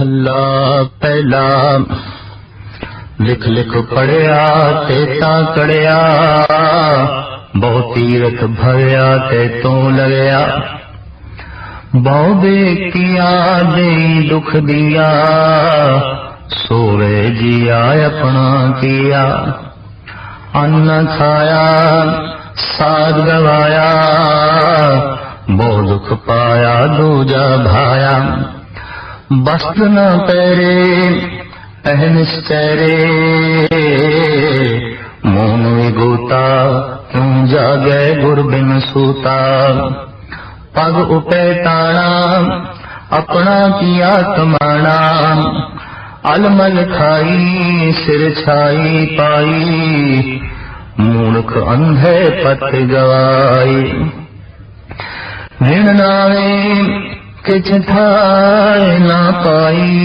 महला पहला। लिख लिख पढ़िया ते तां कड़िया, बहु तीरथ भरिया ते तू लगिया। बहु बेकिया दे दुख दिया, सोवे जिया अपना किया। अन्न खाया साध गवाया, बहु दुख पाया दूजा भाया। वस्त्र न पैरे अहनिस चेरे, मोन विगोता क्यों जागे गुर बिन सूता। पग उपे ताना अपना किया कमाना, अलमल खाई सिर छाई पाई। मूर्ख अंधे पत गवाई, ऋण नावे किछ थाए ना पाई।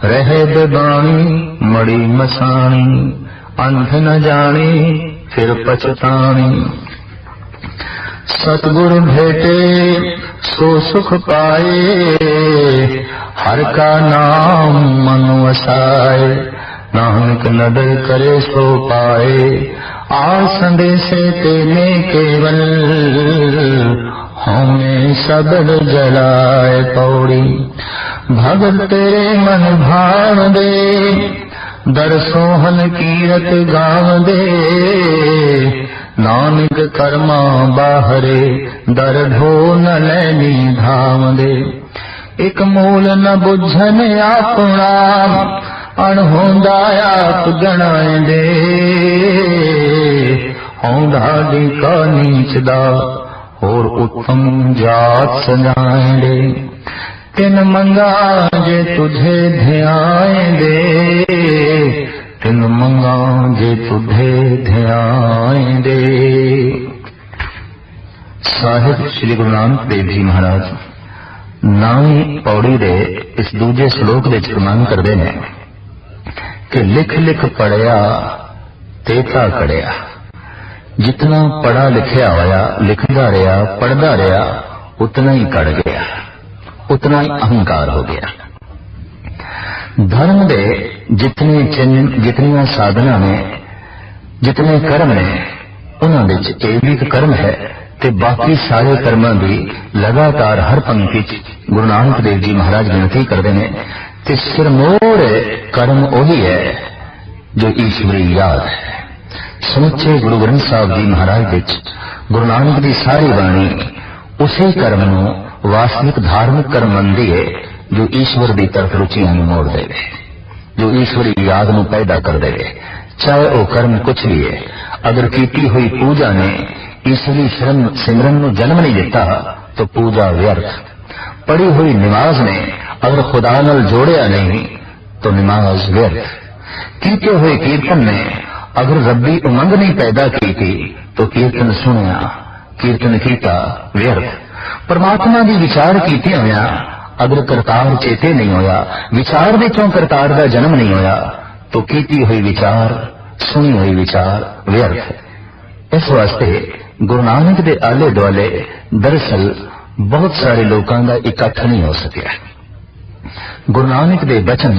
रहे बेबाणी मड़ी मसाणी, अंध न जाने फिर पछताणी। सतगुरु भेटे सो सुख पाए, हर का नाम मन वसाए। नानक नदर करे सो पाए, आ संदेशे तेने केवल। हमें सबद जलाए पौड़ी, भगत तेरे मन भाव दे। दर सोहन कीरत गाव दे, नानक कर्मा बाहरे। दर ढो न लैनी धाम दे, एक मूल न बुझन अपना। अणहोंदा आप गणाए दे, होंदा दी का नीचदा और उत्तम जात सजाए दे। तिन मंगा जे तुझे ध्याए दे, तिन मंगा जे तुझे ध्याए दे। साहिब श्री गुरु नानक देव जी महाराज नामी पौड़ी दे इस दूजे श्लोक दे फरमान करदे ने कि लिख लिख पढ़िया तेता कड़िया। जितना पढ़ा लिखिया होया, लिखदा रहा, पढ़दा रहा, उतना ही कड़ गया, उतना ही अहंकार हो गया। धर्म दे जितने चिन्ह, जितनियां साधना ने, जितने कर्म ने, उन्होंने एक भी कर्म है ते बाकी सारे कर्मां दी लगातार हर पंक्ति च गुरु नानक देव जी महाराज गिनती करते हैं कि सिरमौर कर्म वही है जो ईश्वरी याद है। समुचे गुरु ग्रंथ साहब जी महाराज विच गुरु नानक की सारी बाणी उसी कर्म नूं वास्तविक धार्मिक कर्म मनदी है जो ईश्वर की तरफ रुचियां नूं मोड़ देवे, जो ईश्वरी याद नूं पैदा कर देवे। चाहे वह कर्म कुछ भी है, अगर कीती हुई पूजा ने ईश्वरी सिमरन नूं जन्म नहीं दिता तो पूजा व्यर्थ। पढ़ी हुई नमाज ने अगर खुदा नाल जोड़िया नहीं तो नमाज व्यर्थ। कीते हुए कीर्तन ने अगर रब्बी उमंग नहीं पैदा की थी तो कीर्तन सुनिया, कीर्तन कीता व्यर्थ। परमात्मा की विचार कीते होया अगर करतार चेते नहीं होया, विचार विचों करतार का जन्म नहीं होया तो कीती हुई विचार, सुनी हुई विचार व्यर्थ। इस वास्ते गुरु नानक दे आले दुआले दरअसल बहुत सारे लोगों का इकट्ठ नहीं हो सकिया। गुरु नानक दे बचन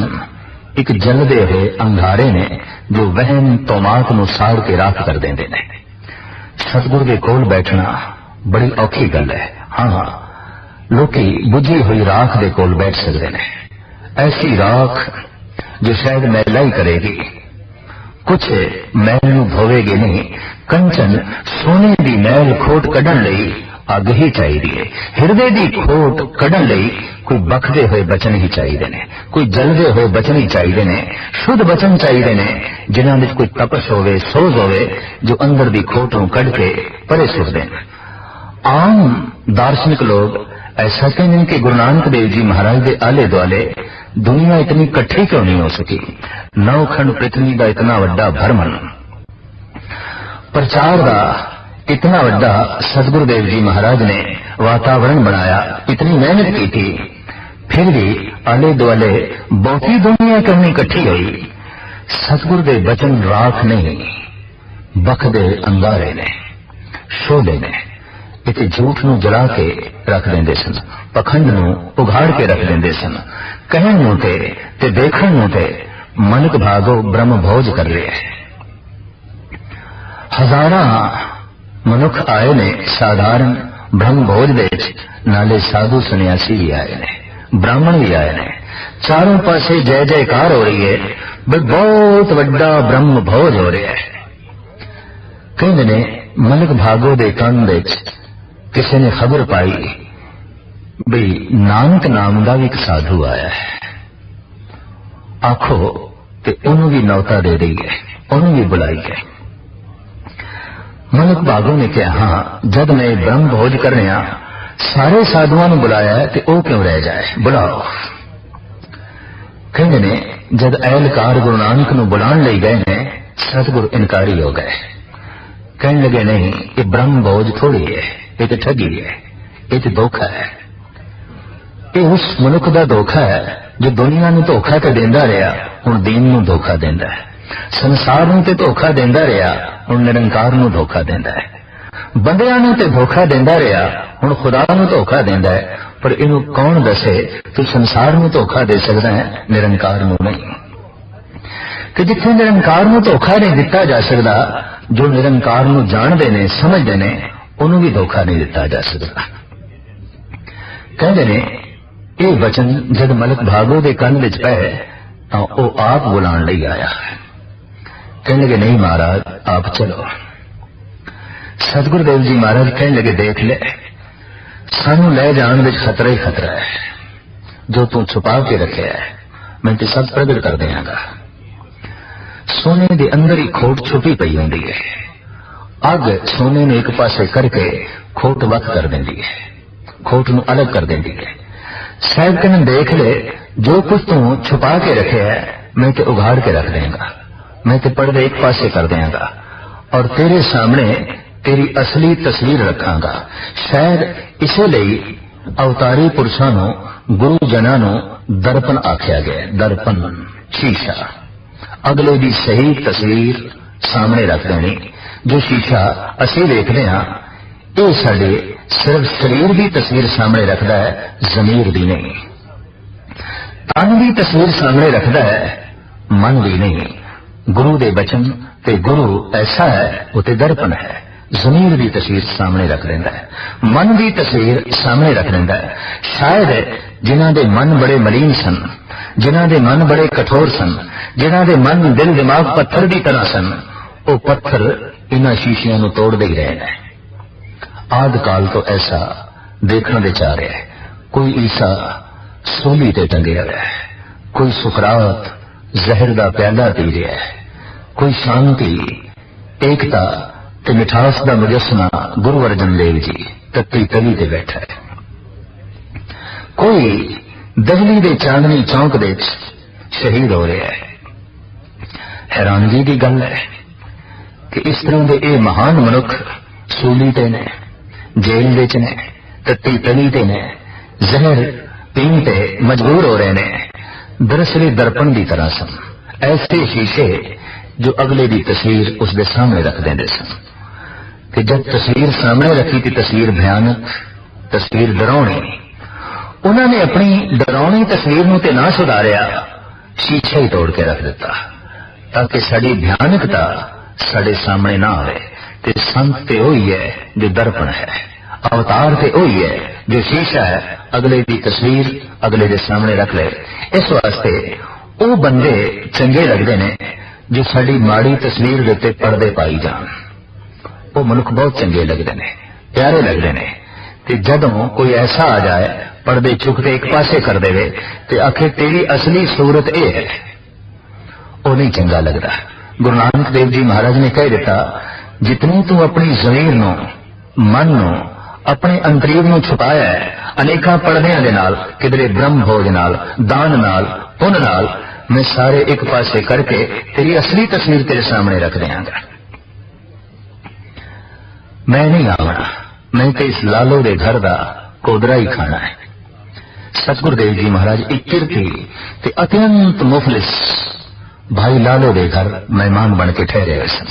एक जलदे हुए अंगारे ने जो वहम तोमात नूं साड़ के राख कर देंदे ने। सतगुरु के कोल बैठना बड़ी औखी गल है। हाँ, लोकी बुझी हुई राख दे कोल बैठ सकते हैं, ऐसी राख जो शायद मैला ही करेगी, कुछ मैल नूं धोवेगी नहीं। कंचन सोने की मैल खोट कढ़न लई अग ही चाहिए, हिरदे की खोट कढ़न लई कोई बखदे हुए बचन ही चाहिए ने, कोई जलदे हुए बचन ही चाहिए ने, शुद्ध बचन चाहिए ने जिन्हां विच कोई तपश होवे, सोज होवे, जो अंदर की खोट नूं कढ़ के परे सुट देन। आम दार्शनिक लोग ऐसा कहते हैं कि गुरु नानक देव जी महाराज के आले दुआले दुनिया इतनी कट्ठी क्यों नहीं हो सकी। नौखंड पृथ्वी का इतना वड्डा भरमण, प्रचार का इतना वड्डा सतगुरु देव जी महाराज ने वातावरण बनाया, इतनी मेहनत की थी, फिर भी आले दुआले बहुती दुनिया करनी इकट्ठी हुई। सतगुरु दे बचन राख नहीं, बखदे अंगारे ने, शोले ने। इत्थे झूठ नूं जला के रख देंदे सन, पखंड नूं उघाड़ के रख देंदे सन। कहण नूं ते देखण नूं ते मनक भागो ब्रह्म भोज कर रहे हैं। हजारां मनुख आए ने साधारण ब्रह्म भोज दे नाले साधु सन्यासी भी आए ने, ब्राह्मण भी आए ने। चारों पासे जय जयकार हो रही है, बहुत वड्डा ब्रह्म भोज हो रहा है। कहते ने मनक भागो दे कंन विच किसी ने खबर पाई भी नानक नाम का भी एक साधु आया है, आखो ते उन्होंने भी नौता दे दी है, उन्होंने भी बुलाई है। मनक भागो ने कहा, हाँ जब मैं ब्रह्म भोज कर रहा सारे साधुओं ने बुलाया है तो वह क्यों रह जाए, बुलाओ। कहते ने जब एहलकार गुरु नानक नूं बुलाण लई गए ने, सतगुरु इनकारी हो गए। कहने लगे नहीं, ये ब्रह्म भोज थोड़ी है, ये तो ठगी है, ये तो धोखा है। ये उस मनुख का धोखा है जो दुनिया नूं धोखा तो देंदा रहा, हुण दीन नूं धोखा देंदा है। संसार नूं ते धोखा देंदा रहा, हुण निरंकार नूं धोखा देंदा है। बंदियां नूं ते धोखा देंदा रहा, हुण खुदा नूं धोखा देंदा है। पर इनू कौन दसे तू संसार नूं धोखा दे सकदा है, निरंकार नूं नहीं। कि जिथे निरंकार नूं धोखा नहीं दिता जा सकदा, जो निरंकार नूं जाणदे ने समझदे ने उन्होंने भी धोखा नहीं दिता जा सकता। कहते ने ये वचन जब मलक भागो दे कंन विच पए तो वह आप बुलाण लई आया। कहने लगे नहीं महाराज आप चलो। सतगुरुदेव जी महाराज कहने लगे देख ले, सानू ले जाण विच खतरा ही खतरा है। जो तू छुपा के रखे है मैं ते सब प्रगट कर देंगा। सोने के अंदर ही खोट छुपी पई होंदी है। अग सोने ने एक पासे करके खोट वख कर देंदी है, खोट नूं अलग कर देंदी है। साहब कहने देख ले, जो कुछ तू छुपा के रखे है मैं ते उघाड़ के रख देंगा, मैं ते पर्दे एक पासे कर देंगा और तेरे सामने तेरी असली तस्वीर रखांगा। शायद इसे लिए अवतारी पुरुषों नूं गुरु जनां नूं दर्पण आख्या गया। दर्पण शीशा, अगले की सही तस्वीर सामने रख देनी। जो शीशा असी देखते हाँ ये साडे सिर्फ शरीर की तस्वीर सामने रखता है, जमीर भी नहीं। तन की तस्वीर सामने रखता है, मन भी नहीं। गुरु दे बचन ते गुरु ऐसा है वो ते दर्पण है। जमीर की तस्वीर सामने रख देता है, मन की तस्वीर सामने रख देता है। शायद जिन्हां दे मन बड़े मलीन सन, जिन्हां दे मन बड़े कठोर सन, जिन्हां दे मन दिल दिमाग पत्थर की तरह सन, वो पत्थर इन्हां शीशियां नूं तोड़दे ही रहे हैं। आद काल तो ऐसा देखने दे चाह रहा है। कोई ईसा सूली ते टंगे हुआ है, कोई सुकरात जहर का प्याला पी रहा है, कोई शांति एकता ते मिठास का मुजस्मा गुरु अर्जन देव जी तत्ती तली ते बैठा है। कोई दहली दे चांदनी चौक दे शहीद हो रहा है। हैरानगी की गल है कि इस तरह के ये महान मनुख सूली ते ने, जेल विच ने, तत्ती तली ते ने, जहर पीण ते मजबूर हो रहे ने। दरअसल दर्पण की तरह सन, ऐसे शीशे जो अगले की तस्वीर उसके सामने रख देंदे सन। कि जब तस्वीर सामने रखी थी, तस्वीर भयानक, तस्वीर डरावनी, उन्होंने अपनी डरावनी तस्वीर नूं ते ना सुधारिया, शीशा ही तोड़ के रख दिता ताकि साड़ी भयानकता साडे सामने ना आए। ते संत ते वही है जो दर्पण है, अवतार ते वही है जो शीशा है, अगले की तस्वीर अगले के सामने रख ले। इस वास्ते वो बंदे चंगे लगते ने जो साड़ी माड़ी तस्वीर दे उत्ते पर्दे पाई जान। वो मनुख बहुत चंगे लगते ने, प्यारे लगते ने। ते जदों कोई ऐसा आ जाए पर्दे चुक के एक पासे कर देवे ते आखे तेरी असली सूरत ये है, वो नहीं चंगा लगता। गुरु नानक देव जी महाराज ने कह दिता, जितनी तू अपनी जमीर नूं, मन नूं, अपने अंतरीव नूं छुपाया है अनेकां पर्दियां दे नाल, किधरे ब्रह्म भोज नाल, दान नाल, पुन नाल, मैं सारे एक पासे करके तेरी असली तस्वीर तेरे सामने रख देंगा। मैं नहीं आवना, मैं तो इस लालो दे घर का कोदरा ही खाना है। सतगुरुदेव जी महाराज एक किरती ते अत्यंत मुफलिस भाई लालो दे घर मेहमान बन के ठहरे हुए सन।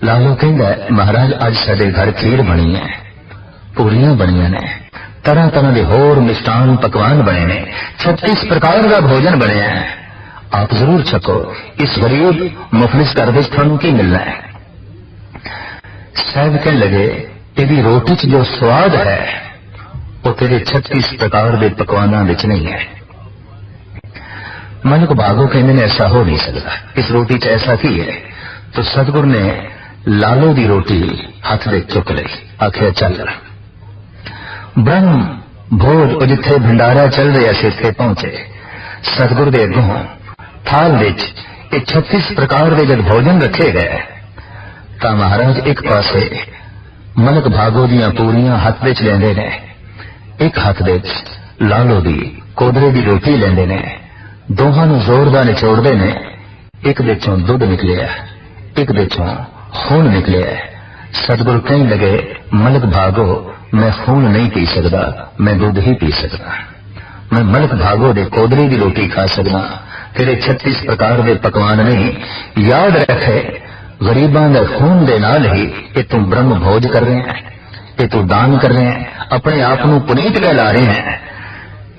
लालू कहता है महाराज अज साडे घर खीर बनी है, पूरियां बनिया ने, तरह तरह के होर मिष्टान पकवान बने ने, 36 प्रकार का भोजन बने है, आप जरूर छको। इस गरीब मुफलिस घर में थानू की मिलना है। साहब कहने लगे तेरी रोटी च जो स्वाद है वो तेरे 36 प्रकार के पकवानों विच नहीं है। मन को भागो कहने ने ऐसा हो नहीं सकता, इस रोटी च ऐसा की है। तो सतगुरु ने लालो की रोटी हाथ में चुक ली, आखिया चल ब्रह्म भोज जिथे भंडारा चल रहा से इत्थे पहुंचे। सतगुरु के अगों थाल विच 36 प्रकार के जब भोजन रखे गए तो महाराज एक पासे मलक भागो दियां पूरियां हाथ विच लेंदे ने, एक हाथ विच लालो दी कोदरे की रोटी लेंदे ने, दोहां नूं जोरदार निचोड़दे ने। एक विचों दुध निकलिया, एक विचों खून निकलिया। सतगुरु कहने लगे मलक भागो मैं खून नहीं पी सकता, मैं दूध ही पी सकता। मैं मलक भागो दे कोदरे की रोटी खा सकता, तेरे 36 प्रकार के पकवान नहीं। याद रखे गरीबां दे खून दे नाल ही ये तू ब्रह्म भोज कर रहे हैं, ये तू दान कर रहे हैं, अपने आप नूं पुनीत कहला रहे हैं।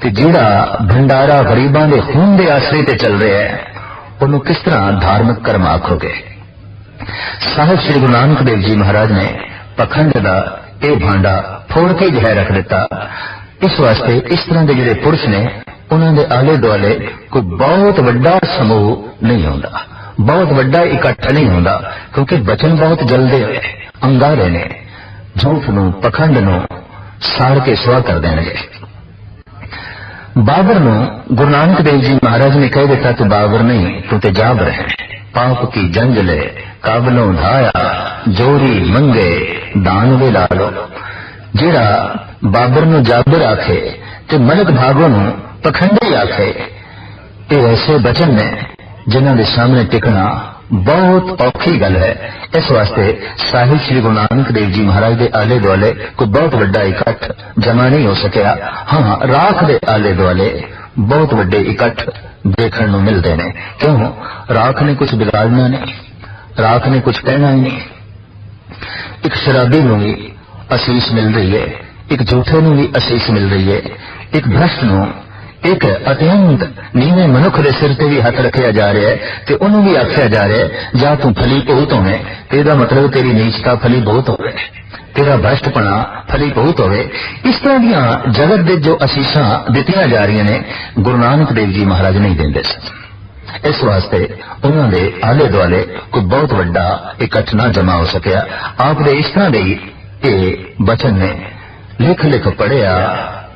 कि जिहड़ा भंडारा गरीबां दे खून दे आसरे ते चल रहा है उन्होंने किस तरह धार्मिक कर्म आखोगे। साहिब श्री गुरु नानक देव जी महाराज ने पखंड का यह भांडा फोड़ के जह रख दिता। इस वास्ते इस तरह के जिहड़े पुरुष ने उन्होंने आले दुआले कोई बहुत वड्डा समूह नहीं होता, बहुत वड्डा इकट्ठ नहीं होता, क्योंकि बचन बहुत जलदे हुए अंगारे ने झूठ नूं पखंड नूं साड़ के सुआ कर देंगे। बाबर नूं गुरु नानक देव जी महाराज ने कह दिता तू बाबर नहीं तू ते जाबर है। पाप की जंज ले काबलों ढाया, जोरी मंगे दान वे लालो। जेड़ा बाबर नूं जाबर आखे ते मलक भागो नूं पखंडी आखे, ये ऐसे बचन ने जिन्हां दे सामने टिकना बहुत औखी गल है। इस वास्ते साहिब श्री गुरु नानक देव जी महाराज के आले दुआले कोई बहुत वड्डा इकट्ठ जमा नहीं हो सकिया। हाँ, राख दे आले दुआले बहुत वड्डे इकट्ठ देखने को मिलते हैं। क्यों? राख ने कुछ बिगाड़ना नहीं, राख ने कुछ कहना ही नहीं। एक शराबी नूं भी असीस मिल रही है, एक झूठे नूं भी असीस मिल रही है, एक भ्रष्ट नूं, एक अत्यंत नीवे मनुख के सिर से भी हाथ रखा जा रहा है तो उन्होंने भी आख्या जा रहा है जा तू फली बहुत होवे, तेरा मतलब तेरी नीचता फली बहुत होवे, तेरा भ्रष्टपना फली बहुत होवे। इस तरह दियां जगत दे जो आशीषां दित्तियां जा रही ने गुरु नानक देव जी महाराज नहीं देंदे सन। इस वास्ते उन्होंने आले दुआले कोई बहुत वड्डा इकट्ठ ना जमा हो सकिया। आप दे इस तरह दे बचन ने लिख लिख पढ़िया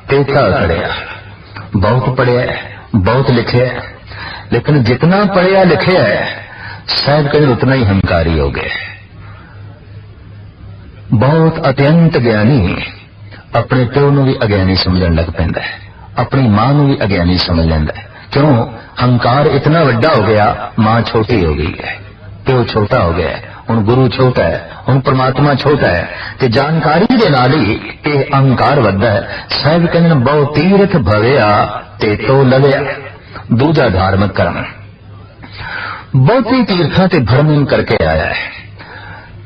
तेता करिया, बहुत पढ़िया बहुत लिखे, लेकिन जितना पढ़िया लिखे है शायद कहीं उतना ही हंकारी हो गए। बहुत अत्यंत ज्ञानी अपने प्यो नूं भी अज्ञानी समझण लग पैंदा है, अपनी मां नूं भी अज्ञानी समझ लैंदा है। क्यों? हंकार इतना वड्डा हो गया, मां छोटी हो गई है, प्यो छोटा हो गया है, हुण गुरु छोटा है, हुण परमात्मा छोटा है, ते जानकारी दे नाल ही ये अहंकार वधदा है। साहिब कहंदे बहु तीरथ भविया ते तो लविया। दूजा धार्मिक कर्म बहुती तीर्थां ते भ्रमण करके आया है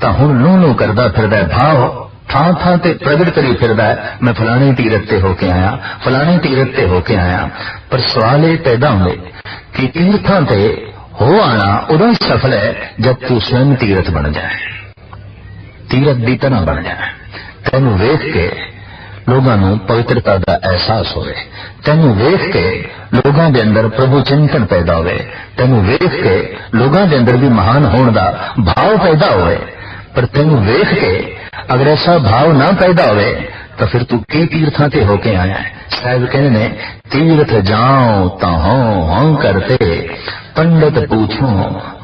तो हुण नूं करदा फिरदा है, भाव थां थां ते प्रगट करी फिरदा है मैं फलाने तीरथ ते होके आया, फलाने तीरथ ते होके आया। पर सवाल ये पैदा होंदे कि तीर्थां ते हो आना उदों ही सफल है जब तू स्वयं तीरथ बन जाए, तीरथ की तरह बन जाए। तेनू वेख के लोगों को पवित्रता का एहसास होवे, तेनू वेख के लोगों के अंदर प्रभु चिंतन पैदा होवे, तेनू वेख के लोगों के अंदर भी महान होने का भाव पैदा होवे। पर तेनू वेख के अगर ऐसा भाव ना पैदा होवे तो फिर तू की तीर्थां ते होके आया है। साहिब कहने ने तीर्थ जाओ तो हों करते, पंडित पूछो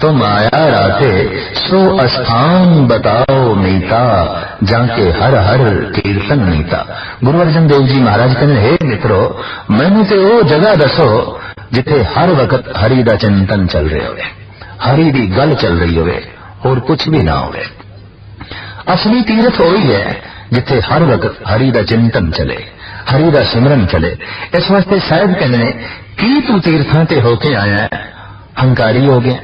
तुम आया राते, सो स्थान बताओ मीता, जाके हर हर कीर्तन मीता। गुरु अर्जन देव जी महाराज कहने हे मित्रो मैनू ते वो जगह दसो जिथे हर वक्त हरि दा चिंतन चल रहे होवे, हरि दी गल चल रही होवे और कुछ भी ना होवे। असली तीर्थ वही है जिथे हर वक्त हरि दा चिंतन चले, हरि दा सिमरन चले। इस वास्ते साहिब कहने ने की तू तीर्थां ते होके आया है, हंकारी हो गया।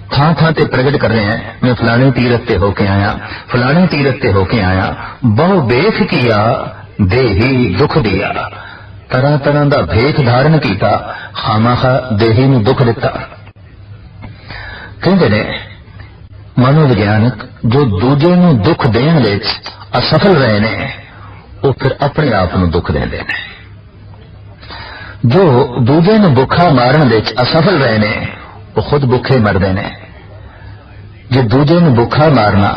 थां थां ते प्रगट कर रहे हैं, मैं फलाने तीरथ ते होके आया, फलाने तीरथ ते होके आया, बहु बेख किया देही दुख दिया। तरह तरह का भेख धारण किया, खामाखा देही नूं दुख दिता। कहते ने मनोविग्यानक जो दूजे नूं दुख देण विच असफल रहे ने, वो फिर अपने आप नूं दुख देंदे ने। जो दूजे नूं भुखा मारन विच असफल रहे ने, वो खुद भुखे मरदे ने। जे दूजे नूं भुखा मारना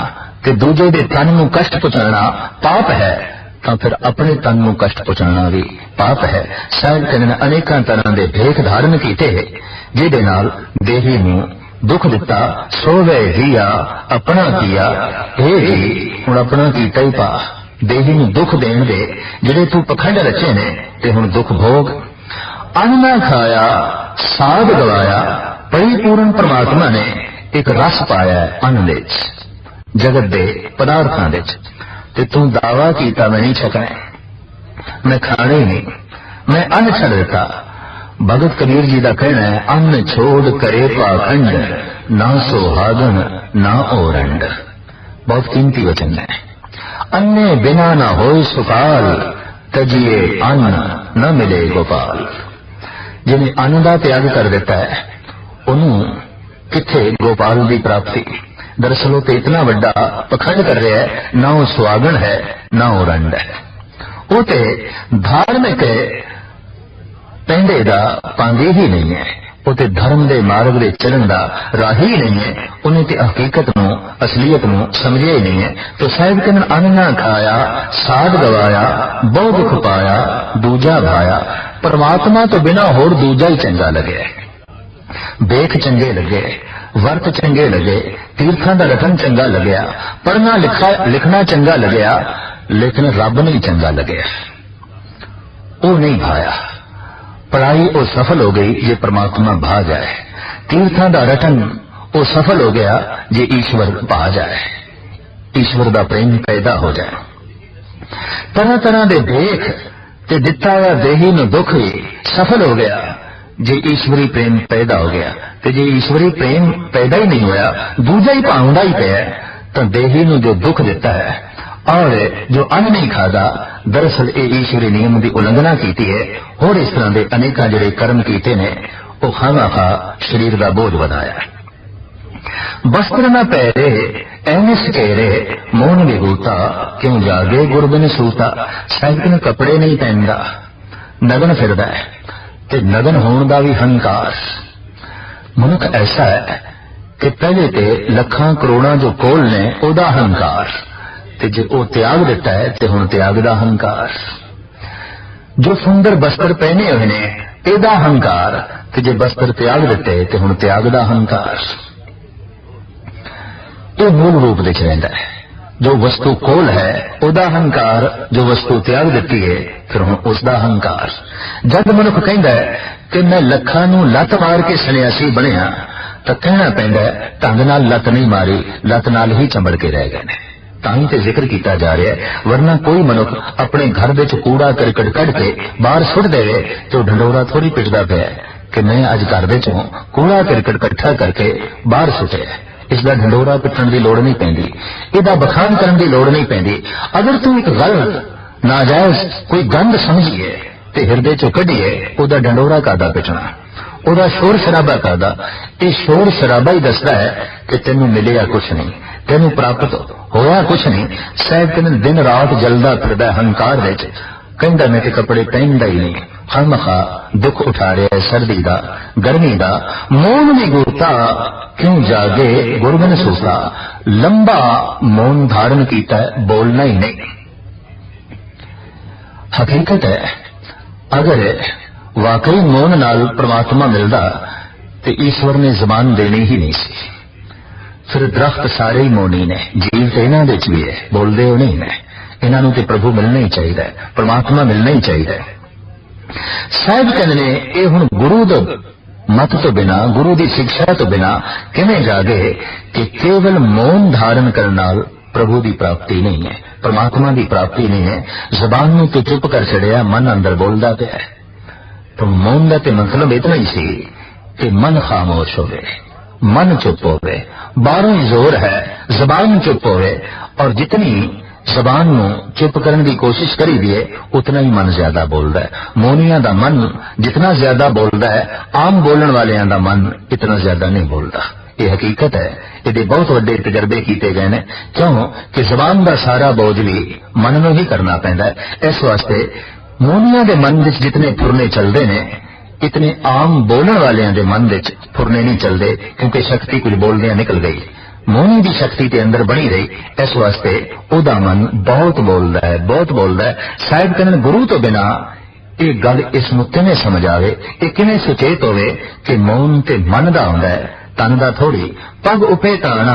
ते दूजे दे तन नूं कष्ट पहुंचाना पाप है, तो फिर अपने तन नूं कष्ट पहुंचाना भी पाप है। साहिब कहने अनेकां तरह के भेख धारण कीते, जिहदे नाल देही नूं दुख दिता। सोवे जिया अपना किया, हे जी हुण अपना कीता ही पा। देही नूं दुख देण दे जिहड़े तू पखंड रचे ने, ते हुण दुख भोग। अन्न ना खाया साध गवाया, परिपूर्ण परमात्मा ने एक रस पाया अन्न विच, जगत दे पदार्थां विच, ते तू दावा कीता मैं नहीं छकना, मैं खाने ही नहीं, मैं अन्न छड़ दिता। भगत कबीर जी का कहना है, अन्न छोड़ करे पाखंड, ना सुहागन ना ओरंड। बहुत कीमती वचन है। अन्ने बिना ना होए सुकाल, तजिए अन्न न मिले गोपाल। जिन्हें अन्न का त्याग कर दिता है, उन्होंने किथे गोपाल की प्राप्ति। दरअसल वो तो इतना बड़ा पखंड कर रहा है, ना वो सुहागन है ना ओरंड है। वो तो धार्मिक पेंडे दा पांगे ही नहीं है, वो तो धर्म दे मार्ग दे चलन दा राही ही नहीं है। उन्हें ते हकीकत नूं असलियत नूं समझिया ही नहीं है। तो साहिब कहन अन्न ना खाया साध गवाया, बहु दुख पाया दूजा भाया। परमात्मा तो बिना होर दूजा ही चंगा लगे। बेख चंगे लगे, वर्त चंगे लगे, तीर्थां दा रटन चंगा लगया, पढ़ना लिखना चंगा लगया, लेकिन रब नहीं चंगा लगे। वो नहीं भाया। पढ़ाई वो सफल हो गई जे परमात्मा भा जाए, तीर्थां दा रटन वो सफल हो गया जे ईश्वर भा जाए, ईश्वर दा प्रेम पैदा हो जाए। तरह तरह दे देख ते दिता हुआ देही नूं दुख भी सफल हो गया जे ईश्वरी प्रेम पैदा हो गया। ते जे ईश्वरी प्रेम पैदा ही नहीं होया, दूजा ही भावना ही पिया, तो देही नूं जो दुख दिता है और जो अन्न नहीं खादा, दरअसल ये ईश्वरी नियम की उल्लंघना की है। और इस तरह के अनेक जिहड़े कर्म किए ने, वो खामा शरीर का बोझ बढ़ाया। वस्त्र न पैरे ऐनिस केरे, मोन विभूता क्यों जागे गुरबिन सूता। साहिब ने कपड़े नहीं पहनता, नगन फिरदा है, ते नगन होने का भी हंकार। मनुख ऐसा है कि पहले ते लखां करोड़ां जो कोल ने ओदा हंकार, ते जे ओ त्याग दिता है ते हुण त्याग दा हंकार। जो सुंदर वस्त्र पहने हुए ने एदा हंकार, ते जे वस्त्र त्याग दिते ते हुण त्याग दा हंकार। ये मूल रूप दिख रहा है। जो वस्तु कोल है ओदा हंकार, जो वस्तु त्याग दिती है फिर हुण उसदा हंकार। जब मनुख कहंदा है कि मैं लखां नूं लत मार के सन्यासी बनिया, तो कहना पैंदा है ढंग नाल लत नहीं मारी, लत नाल ही चंबड़ के रह गए ने। तां ते जिक्र किया जा रहा है, वरना कोई मनुख अपने घर विच कूड़ा करकट कढ़ के बाहर सुट देवे तो ढंडोरा थोड़ी पिटदा पिया कि मैं अज घर विचों कूड़ा करकट इकट्ठा करके बाहर सुटे। इसका ढंडोरा पिटण की लोड़ नहीं पैंदी, इसका बखान करने की लोड़ नहीं पैंदी। अगर तू एक गलत नाजायज कोई गंद समझिए ते हृदय चो कढ़िए, ओदा ढंडोरा कादा पिटना, ओदा शोर शराबा कादा। ये शोर शराबा ही दसदा है कि तेनू मिलिया कुछ नहीं, तेनू प्राप्त होया कुछ नहीं। शायद तेन दिन रात जलदा फिरदा हंकार विच, कहंदा मैं ते कपड़े पहनदा ही नहीं, खामखा दुख उठा रहा है सर्दी का गर्मी का। मौन भी गुरता क्यों जागे गुरबिन सूता। लंबा मौन धारण किया है, बोलना ही नहीं। हकीकत है अगर वाकई मौन नाल परमात्मा मिलता तो ईश्वर ने जबान देनी ही नहीं सी। फिर दरख्त सारे ही मौनी ने, जीव तो इन्हां विच भी है, बोलते हो नहीं ने। इन्हां नूं ते प्रभु मिलना ही चाहिए, परमात्मा मिलना ही चाहिए। साहिब कहंदे ने ये हुण गुरु दे मत तो बिना, गुरु की शिक्षा तो बिना किवें जागे कि केवल मौन धारण करने नाल प्रभु की प्राप्ति नहीं है, परमात्मा की प्राप्ति नहीं है। जबान नूं तो चुप कर छड़िया, मन अंदर बोलदा पिया है। तो मौन का तो मतलब इतना ही सी कि मन खामोश होवे, मन चुप होवे, बाहरों ही जोर है जबान चुप होवे, और जितनी जबान नू चुप करने की कोशिश करी दी है उतना ही मन ज्यादा बोलता है। मौनिया दा मन जितना ज्यादा बोलता है, आम बोलने वालियां दा मन इतना ज्यादा नहीं बोलता। ये हकीकत है, ये बहुत बड़े तजर्बे किए गए हैं। क्यों कि जबान का सारा बोझ भी मन नू ही करना पैंदा है। इस वास्ते मौनिया के मन विच जितने फुरने चलते ने, इतने आम बोलने वालियां दे मन विच फुरने नहीं चलते, क्योंकि शक्ति कुछ बोलदियां निकल गई। मौनी की शक्ति के अंदर बनी रही, इस वास्ते ओदा मन बहुत बोलता है, बहुत बोलता है। शायद कहने गुरु तो बिना ये गल इसनूं किवें समझ आवे, ये किवें सुचेत होवे कि मौन ते मन दा हुंदा है, तन दा थोड़ी। पग उपे ताना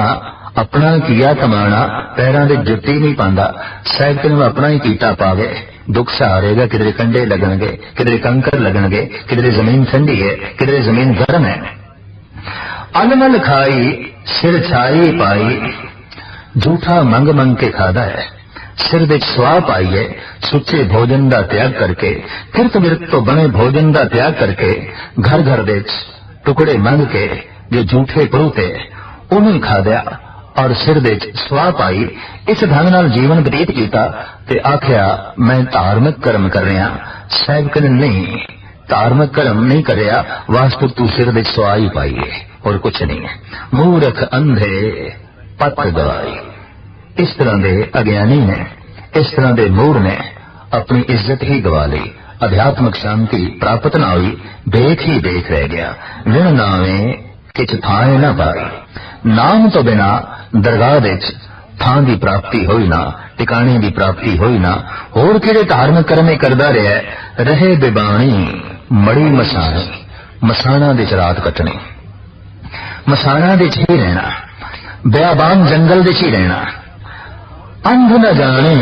अपना किया कमाना, पैरां दे जुत्ती नहीं पांदा। शायद कहने अपना ही कीता पावे, दुख सहारेगा, किधरे कंडे लगणगे, किधरे कंकर लगणगे, किधरे जमीन ठंडी है, किधरे जमीन गर्म है। अनमल खाई सिर छाई पाई, झूठा मंग मंग के खादा है। सिर विच स्वाह पाई है, सुचे भोजन का त्याग करके, किरत विरत तो बने भोजन का त्याग करके, घर घर दे टुकड़े मंग के जो झूठे परूते उन्हें खाद्या और सिर विच स्वाह पाई। इस ढंग नाल जीवन बतीत किया ते आख्या मैं धार्मिक कर्म कर रहा। साहब कहने नहीं, धार्मिक कर्म नहीं करया, वास्तव तू सिर विच स्वाह ही पाई है और कुछ नहीं है। मूर्ख अंधे पत गवाई। इस तरह के अज्ञानी ने, इस तरह के मूढ़ ने अपनी इज्जत ही गवा ली। अध्यात्मिक शांति प्राप्त ना हुई, बेख ही बेख रह गया। विण नावे किछ थाए न पाई, नाम तो बिना दरगाह विच थां की प्राप्ति होई ना, टिकाणे की प्राप्ति होई ना। होर किहड़े धार्मिक कर्म करदा रहे बिबाणी मड़ी मसाणी, मसाणा दे रात कटनी, मसाणा दे ही रहना, बियाबान जंगल दे ही रहना। अंध न जाने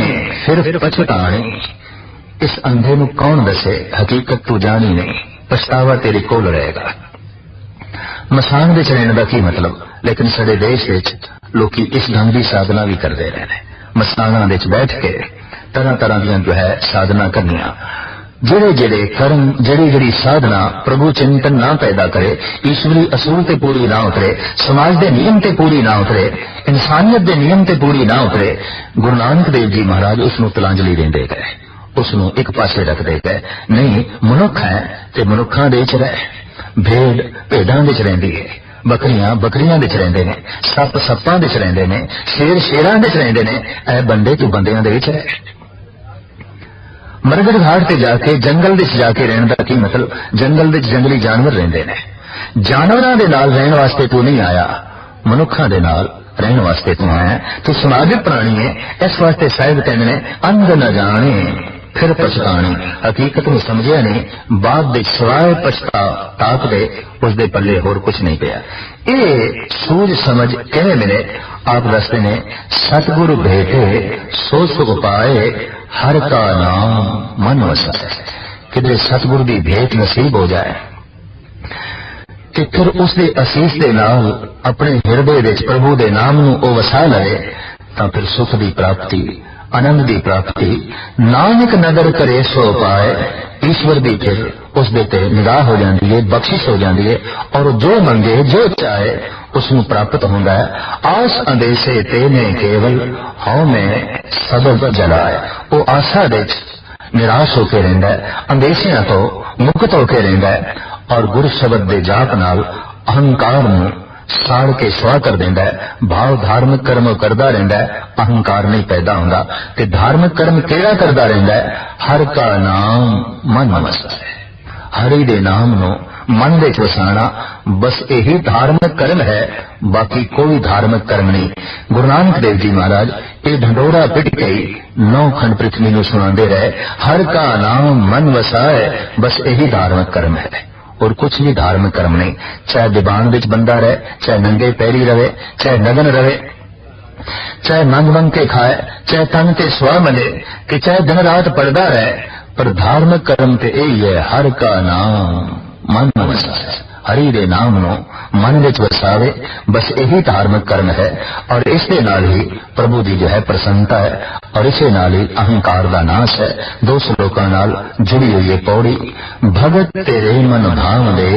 फिर पछताने, इस अंधे नू कौन दसे, हकीकत तू जानी नहीं, पछतावा तेरे कोल रहेगा। मसान विच रहने का की मतलब, लेकिन साडे देश विच लोग इस ढंग की साधना भी करते रहे हैं। मसाना विच बैठ के तरह तरह दी जो है साधना करनिया, जेड़े जेड़े कर्म, जेड़ी जेड़ी साधना प्रभु चिंतन ना पैदा करे, ईश्वरी असूल ते पूरी ना उतरे, समाज के नियम ते पूरी ना उतरे, इंसानियत के नियम ते पूरी ना उतरे, गुरु नानक देव जी महाराज उसनूं तिलांजलि देंदे गए, उसनूं एक पासे रखते गए। नहीं, मनुख है ते मनुखां दे च रह, भेड़ भेड़ां दे च रहिंदी है, बकरियां बकरियां दे च रहिंदे ने, सप सप्पां दे च रहिंदे ने, शेर शेरां दे च रहिंदे ने, ऐ बंदे तू बंदियां दे विच रह। मरगढ़ घाट से जाके जंगल विच जाके रहने का की मतलब, जंगल विच जंगली जानवर रहिंदे ने, जानवरां दे नाल रहण वास्ते तू नहीं आया, मनुखां दे नाल रहण वास्ते तू आया। तू समाजिक प्राणी है, इस वास्ते साहिब कहंदे ने अंध न जाने फिर पछताने। हकीकत में समझिया नहीं, बाद दे सवाए पछता ताक दे उसदे पल्ले होर कुछ नहीं पिया। ये सूझ समझ किवें मिले, आप दसते ने सतगुरु भेटे सो सुख पाए, हर का नाम मन वसाए। किधरे सतगुरु की भेंट नसीब हो जाए कि फिर उसके असीस के नाल अपने हिरदे विच प्रभु के नाम नूं ओ वसा लवे, तां फिर सुख की प्राप्ति, आनंद की प्राप्ति। नानक नगर करे सो पाए, ईश्वर की फिर उस ते निगाह हो जाती है, बख्शिश हो जाती है, और जो मंगे जो चाहे उसनूं प्राप्त होंदा है। आस अंदेशे तेने केवल हौ में सबब जलाए। वो आशा दे निराश होकर रहिंदा है, अंदेशियां तो मुक्त होकर रहिंदा है, और गुरु शब्द दे जाप नाल अहंकार नूं साड़ के सुआ कर देंदा है। भाव धार्मिक कर्म करदा रहिंदा है, अहंकार नहीं पैदा होंदा। ते धार्मिक कर्म केड़ा करदा रहिंदा है, हर का नाम मन वसाए। हरि दे नाम नूं मन विच वसाना, बस यही धार्मिक कर्म है, बाकी कोई धार्मिक कर्म नहीं। गुरु नानक देव जी महाराज ये ढंडोरा पिट के 9 खंड पृथ्वी नूं सुनांदे रहे, हर का नाम मन वसाए, बस यही धार्मिक कर्म है और कुछ भी धार्मिक कर्म नहीं। चाहे दीवान विच बंदा रहे, चाहे नंगे पैरी रहे, चाहे नगन रहे, चाहे मंग मंग के खाए, चाहे तन ते स्वा मले, कि चाहे दिन रात पढ़दा रहे, पर धार्मिक कर्म ते यही है, हर का नाम मन वसाए। हरि दे नाम नो मन विच वसावे, बस यही धार्मिक कर्म है। और इसके नाल ही प्रभु जी जो है प्रसन्नता है, और इसे नाल ही अहंकार का नाश है। 2 श्लोकां नाल जुड़ी हुई है पौड़ी। भगत तेरे मन भाव दे,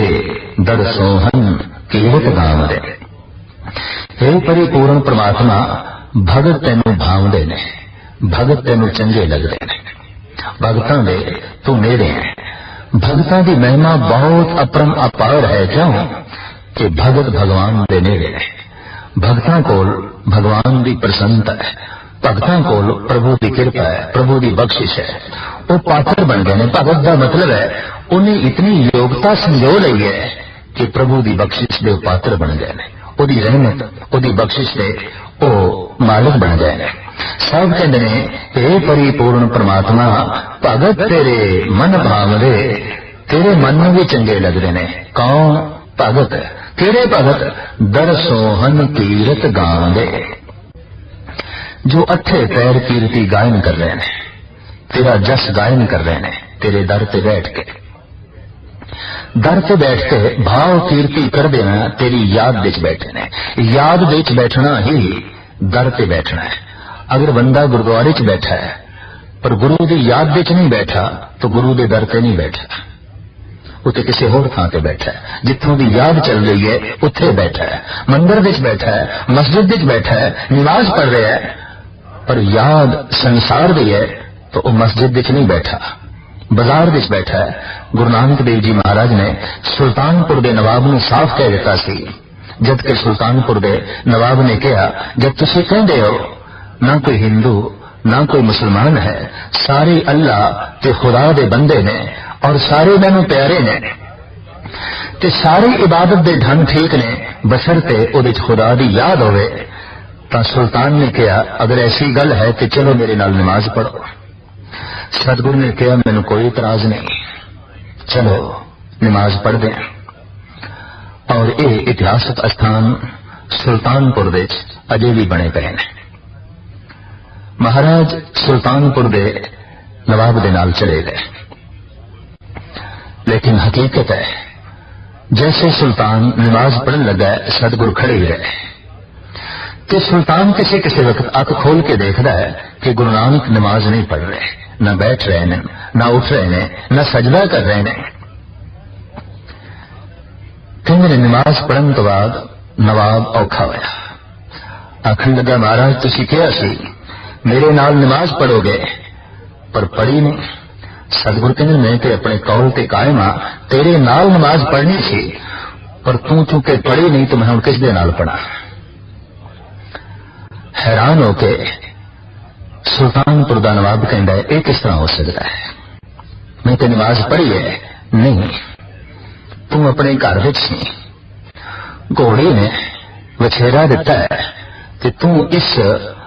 दर सोहन ਕੀਰਤ ਗਾਉਂਦੇ। हे परिपूर्ण परमात्मा, भगत तैनू भावदे ने, भगत तैनू चंगे लगदे ने, भगतां दे तू नेड़े है। भगतां दी महिमा बहुत अपरम अपार है, क्यों कि भगत भगवान दे नेड़े है। भगतां कोल भगवान दी प्रसन्नता है, भगतां कोल प्रभु दी कृपा है, प्रभु दी बख्शिश है। वो पात्र बन गए ने। भगत का मतलब है उन्हें इतनी योग्यता संजो लई है कि प्रभु दी बख्शिश दे पात्र बन गए ने, ओदी रहमत ओदी बख्शिश दे ओ मालिक बन गए ने। सब कहते ने, हे परिपूर्ण परमात्मा, भगत तेरे मन भावदे, तेरे मन में भी चंगे लगते ने। कौन भगत? केड़े भगत? दर सोहन कीरत गांदे, जो अथे पैर कीर्ति गायन कर रहे हैं, तेरा जस गायन कर रहे हैं, तेरे दर पे बैठ के, दर पे बैठ के भाव कीर्ति कर देना, तेरी याद विच बैठे ने। याद विच बैठना ही दर पे बैठना है। अगर बंदा गुरुद्वारे च बैठा है पर गुरु की याद विच नहीं बैठा तो गुरु के दर पे नहीं बैठा, उत्ते किसी होर थां ते बैठा है। जिथों की याद चल रही है उत्थे बैठा है, मंदिर विच बैठा है, मस्जिद विच बैठा है, नमाज पढ़ रहा है, पर याद संसार दी है तो वह मस्जिद विच नहीं बैठा, बाजार विच बैठा है। गुरु नानक देव जी महाराज ने सुल्तानपुर के नवाब ने साफ कह दिता सी, जबकि सुल्तानपुर के नवाब ने कहा, जब तुसीं कहंदे हो ना कोई हिंदू ना कोई मुसलमान है, सारे अल्लाह ते खुदा दे बंदे ने और सारे मैनू प्यारे ने, ते सारी इबादत दे ढंग ठीक ने, बशर्ते उहदे च खुदा दी याद होवे। तो सुल्तान ने कहा, अगर ऐसी गल है तो चलो मेरे नाल नमाज पढ़ो। सतगुरु ने कहा, मैनू कोई इतराज नहीं, चलो नमाज पढ़ दें। और ये इतिहासक स्थान सुल्तानपुर दे अजे भी बने पे हैं। महाराज सुल्तानपुर दे नवाब दे नाल चले गए, लेकिन हकीकत है जैसे सुल्तान नमाज पढ़न लगा सतगुरु खड़े ही रहे। तो सुल्तान किसी किसी वक्त अख खोल के देखता है कि गुरु नानक नमाज नहीं पढ़ रहे, न बैठ रहे हैं, न उठ रहे हैं, न सजदा कर रहे हैं। कहते नमाज पढ़न तो बाद नवाब औखा होया, आखन लगा, महाराज तुसीं कहा सी मेरे नाल नमाज पढ़ोगे पर पढ़ी नहीं। सतगुरु कहते मैं तो अपने कौल ते कायम हाँ, तेरे नाल नमाज पढ़नी सी पर तू चूंकि पढ़ी नहीं तो मैं हुण किस दे नाल पढ़ा। हैरान होके सुल्तानपुर दा नवाब कहता है, ये किस तरह हो सकता है, मैं तो नमाज पढ़ी है। नहीं, तू अपने घर विच सी, घोड़ी ने वछेरा दिता है कि तू इस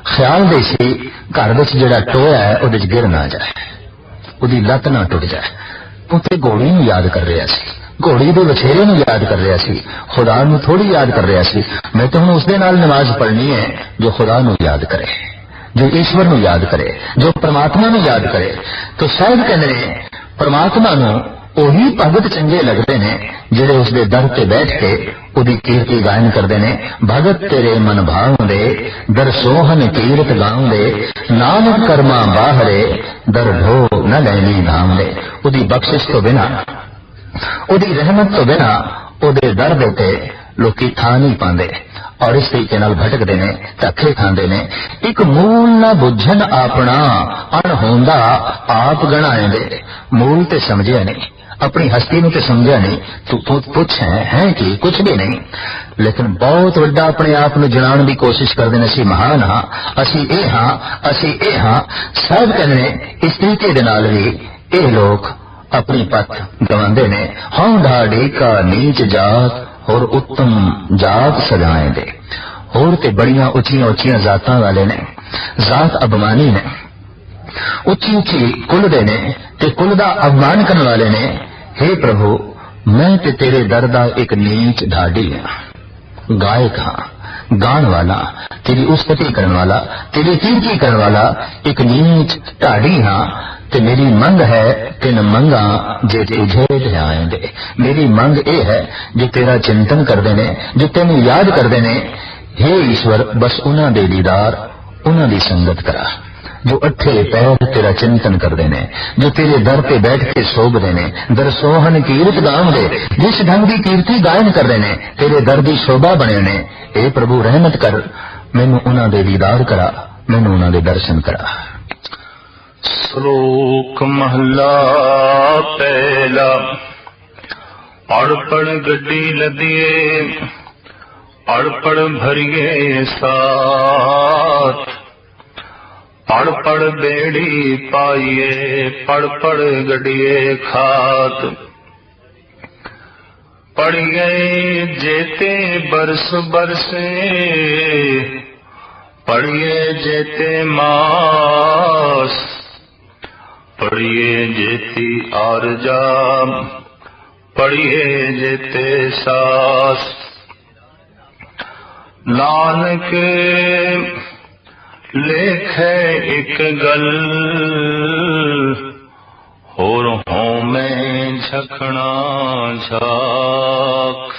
ख्याल दे सी घर विच जिहड़ा टोया है उहदे च गिर ना जाए, उहदी लत ना टुट जाए। तू ते घोड़ी नूं याद कर रहा सी, घोड़ी दे वछेरे नूं याद कर रहा सी, खुदा नूं थोड़ी याद कर रहा सी। मैं तो हुण उसदे नाल नमाज पढ़नी है जो खुदा नूं याद करे, जो ईश्वर नूं याद करे, जो परमात्मा नूं याद करे। तो साहिब कहंदे ने परमात्मा नूं ओही भगत चंगे लगते ने जिहड़े उसदे दर ते बैठ के उहदी कीर्ति गायन करते ने। भगत तेरे मन भावदे, दर सोहन कीरत गाउंदे, नानक कर्मा बाहरे, दर ढो न लैनी धाम दे। उहदी बख्शिश तो बिना, उहदी रहमत तो बिना उहदे दर दे ते लोकी थां नहीं पांदे और इस तरीके नाल भटकदे ने, धक्के खांदे ने। एक मूल ना बुझन अपना अणहोंदा आप गणाएंदे। मूल ते समझिया नहीं, अपनी हस्ती नूं ते समझिया नहीं, तू पुछ है कि कुछ भी नहीं, लेकिन बहुत वड्डा अपने आप नूं जणाउण दी कोशिश करदे ने। असीं महान हां, असीं ए हां, असीं ए हां। सब कहंदे ने इस तरीके दे नाल भी ये लोग अपनी पथ गवांदे ने। हौं ढाडी का नीच जात और उत्तम जात सजाएं दे। होर ते बड़ियां उचियां उचियां जातां वाले ने, जात अभिमानी ने, उची उची कुल दे ने ते कुल दा अभिमान करने वाले ने। हे प्रभु, मैं ते तेरे दर दा एक नीच ढाडी हां, गायक हां, गान वाला, तेरी उस्तति करने वाला, तेरी कीर्ति करने वाला एक नीच ढाडी हां। ते मेरी मंग है तिन मंगा जे तुझे ध्याएंदे। मेरी मंग ये है जो तेरा चिंतन करते ने, जो तेन याद करते ने। हे ईश्वर, बस उन्हां दे दीदार, उन्हां दी संगत करा। जो अठे पैर तेरा चिंतन करते ने, जो तेरे दर पे बैठ के सोभते ने, दरसोहन कीरत गावदे, जिस ढंग की कीर्ति गायन करते ने, तेरे दर की शोभा बने ने। ए प्रभु रहमत कर, मैनू उन्हां दे दीदार करा, मैनू उन्हां दे दर्शन करा। श्लोक महला पहला। पढ़ पढ़ गड्डी लदिए, पढ़ पढ़ भरिए साथ, पढ़ पढ़ बेड़ी पाइए, पढ़ पढ़ गडिए खात। पढ़ गए जेते बरस बरसे, पढ़िए जेते मास, पढ़िए जेती आरजा, पढ़िए जेते सास। नानक लेखे एक गल, होर हों में झकना झाक।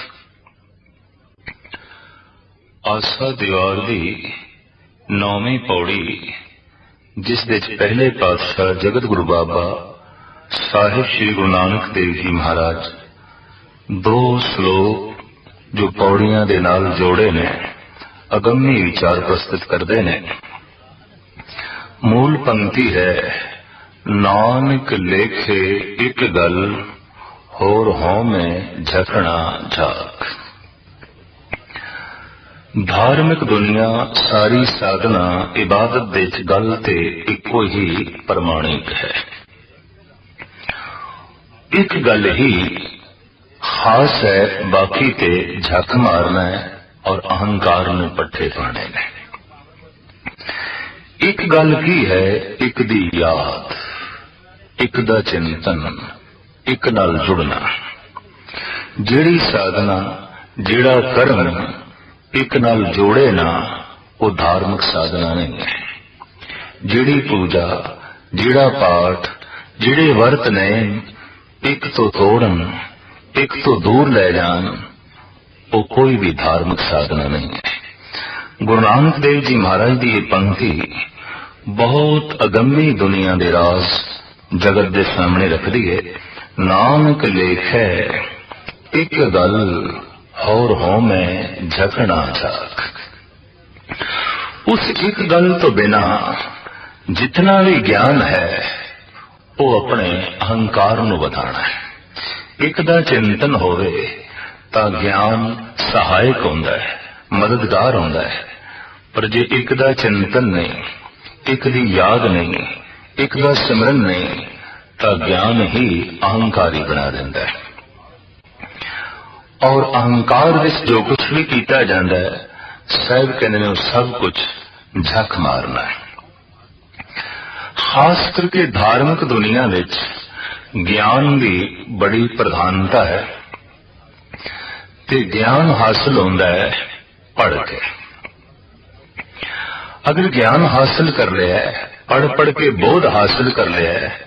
आसा दीवार दी 9वीं पौड़ी, जिस दे पहले पातशाह जगत गुरु बाबा साहिब श्री गुरु नानक देव जी महाराज 2 श्लोक जो पौड़ियां दे नाल जोड़े ने, अगम्य विचार प्रस्तुत करते ने। मूल पंक्ति है, नानक लेखे एक गल, होर हों में झकना झाक। धार्मिक दुनिया सारी साधना इबादत दे च गल ते इको ही प्रमाणिक है। एक गल ही खास है, बाकी ते झक मारना है और अहंकार में पट्ठे पाने ने। एक गल की है, एक दी याद, एक दा चिंतन, एक नाल जुड़ना। जेड़ी साधना, जेड़ा कर्म एक नाल जोड़े ना, वो धार्मिक साधना नहीं है। जेड़ी पूजा, जेड़ा पाठ, जेड़े वर्त ने एक तो तोड़न, एक तो दूर ले जान, वो कोई भी धार्मिक साधना नहीं है। गुरु नानक देव जी महाराज की ये पंक्ति बहुत अगम्य दुनिया के राज जगत के सामने रखती है। नानक लेखे एक गल, और हो में झकना झाक। उस एक गल तो बिना जितना भी ज्ञान है वो अपने अहंकार नूं वधाना है। एक दा चिंतन होवे तां ज्ञान सहायक होंदा है, मददगार होंदा है। पर जे एक दा चिंतन नहीं, एक दी याद नहीं, एक दा सिमरन नहीं, तां ज्ञान ही अहंकारी बना देंदा है। और अहंकार विच जो कुछ भी किया जाता है, साहिब कहते हैं सब कुछ झक मारना है। खास करके धार्मिक दुनिया विच ज्ञान की बड़ी प्रधानता है ते ज्ञान हासिल होता है पढ़ के। अगर ज्ञान हासिल कर लिया है, पढ़ पढ़ के बोध हासिल कर लिया है,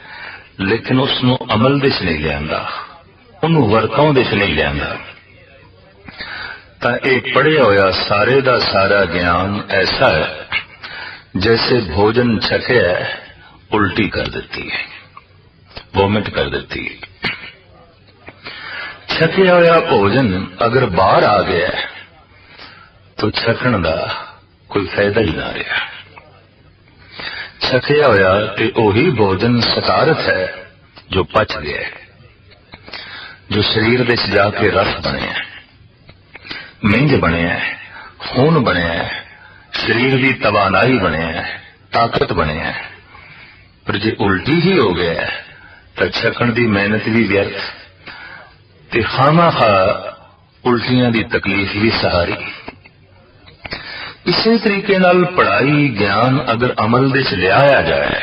लेकिन उसनों अमल दिश नहीं लियांदा, उन्होंने वरतों दिश नहीं लियांदा, तां एक पढ़िया होया सारे दा सारा ज्ञान ऐसा है जैसे भोजन छकिया उल्टी कर देती है, वोमिट कर देती है। छकिया होया भोजन अगर बाहर आ गया तो छकण दा कोई फायदा ही ना रहा। छकिया होया ते ओही भोजन सकारत है जो पच गया है, जो शरीर दे जाके रस बने, मिंज बने, खून बने, शरीर की तवानाई बने, ताकत बने। पर जे उल्टी ही हो गया तो छकण की मेहनत भी व्यर्थ ते खामा-खा उल्टियां की तकलीफ भी सहारी। इसी तरीके नाल पढ़ाई ज्ञान अगर अमल दे च लियाया जाए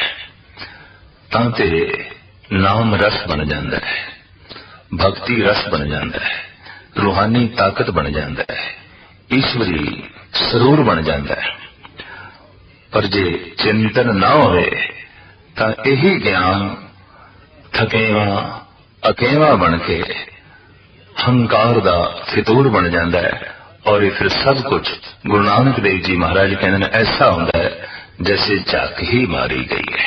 तां ते नाम रस बन जाता है, भक्ति रस बन जाता है, रूहानी ताकत बन जाता है, ईश्वरी सरूर बन जाता है। पर जे चिंतन ना होवे तां यही ज्ञान थकेवा अकेवा बन के हंकार दा फितूर बन जाता है। और फिर सब कुछ गुरु नानक देव जी महाराज कहते हैं ऐसा होता है जैसे झक ही मारी गई है।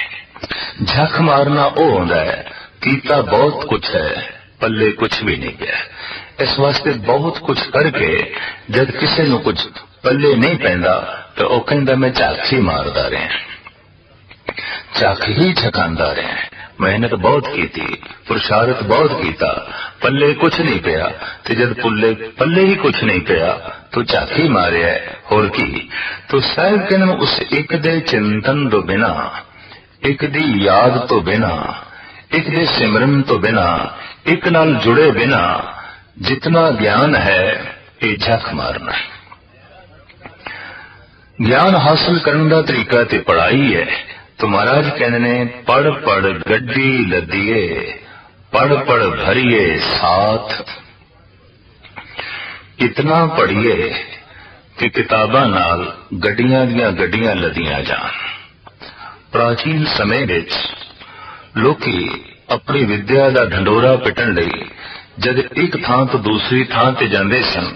झक मारना वो होंदा है कीता बहुत कुछ है पल्ले कुछ भी नहीं गया। इस वास्ते बहुत कुछ करके जब किसी नूं कुछ पल्ले नहीं पैंदा तो वह कहंदा मैं झक ही मारदा रहा, झक ही झकांदा रहा, मेहनत बहुत की थी, पुरुषार्थ बहुत कीता, पल्ले कुछ नहीं पिया। ते जब पल्ले ही कुछ नहीं पिया तो झक ही मारिया है, होर की। तो साहिब कहने उस एक दे चिंतन तो बिना, एक दी याद तो बिना, एक दे सिमरन तो बिना, एक नाल जुड़े बिना जितना ज्ञान है ये झक मारना है। ज्ञान हासिल करने का तरीका ते पढ़ाई है। तो महाराज कहने ने पढ़ पढ़ गड्डी लदिए, पढ़ पढ़ भरिए साथ, इतना पढ़िए कि किताबां नाल गड्डियां दियां गड्डियां लदियां जान। प्राचीन समय विच लोकी अपनी विद्या का ढंडोरा पिटण लई जद एक थां तो दूसरी थां ते जांदे सन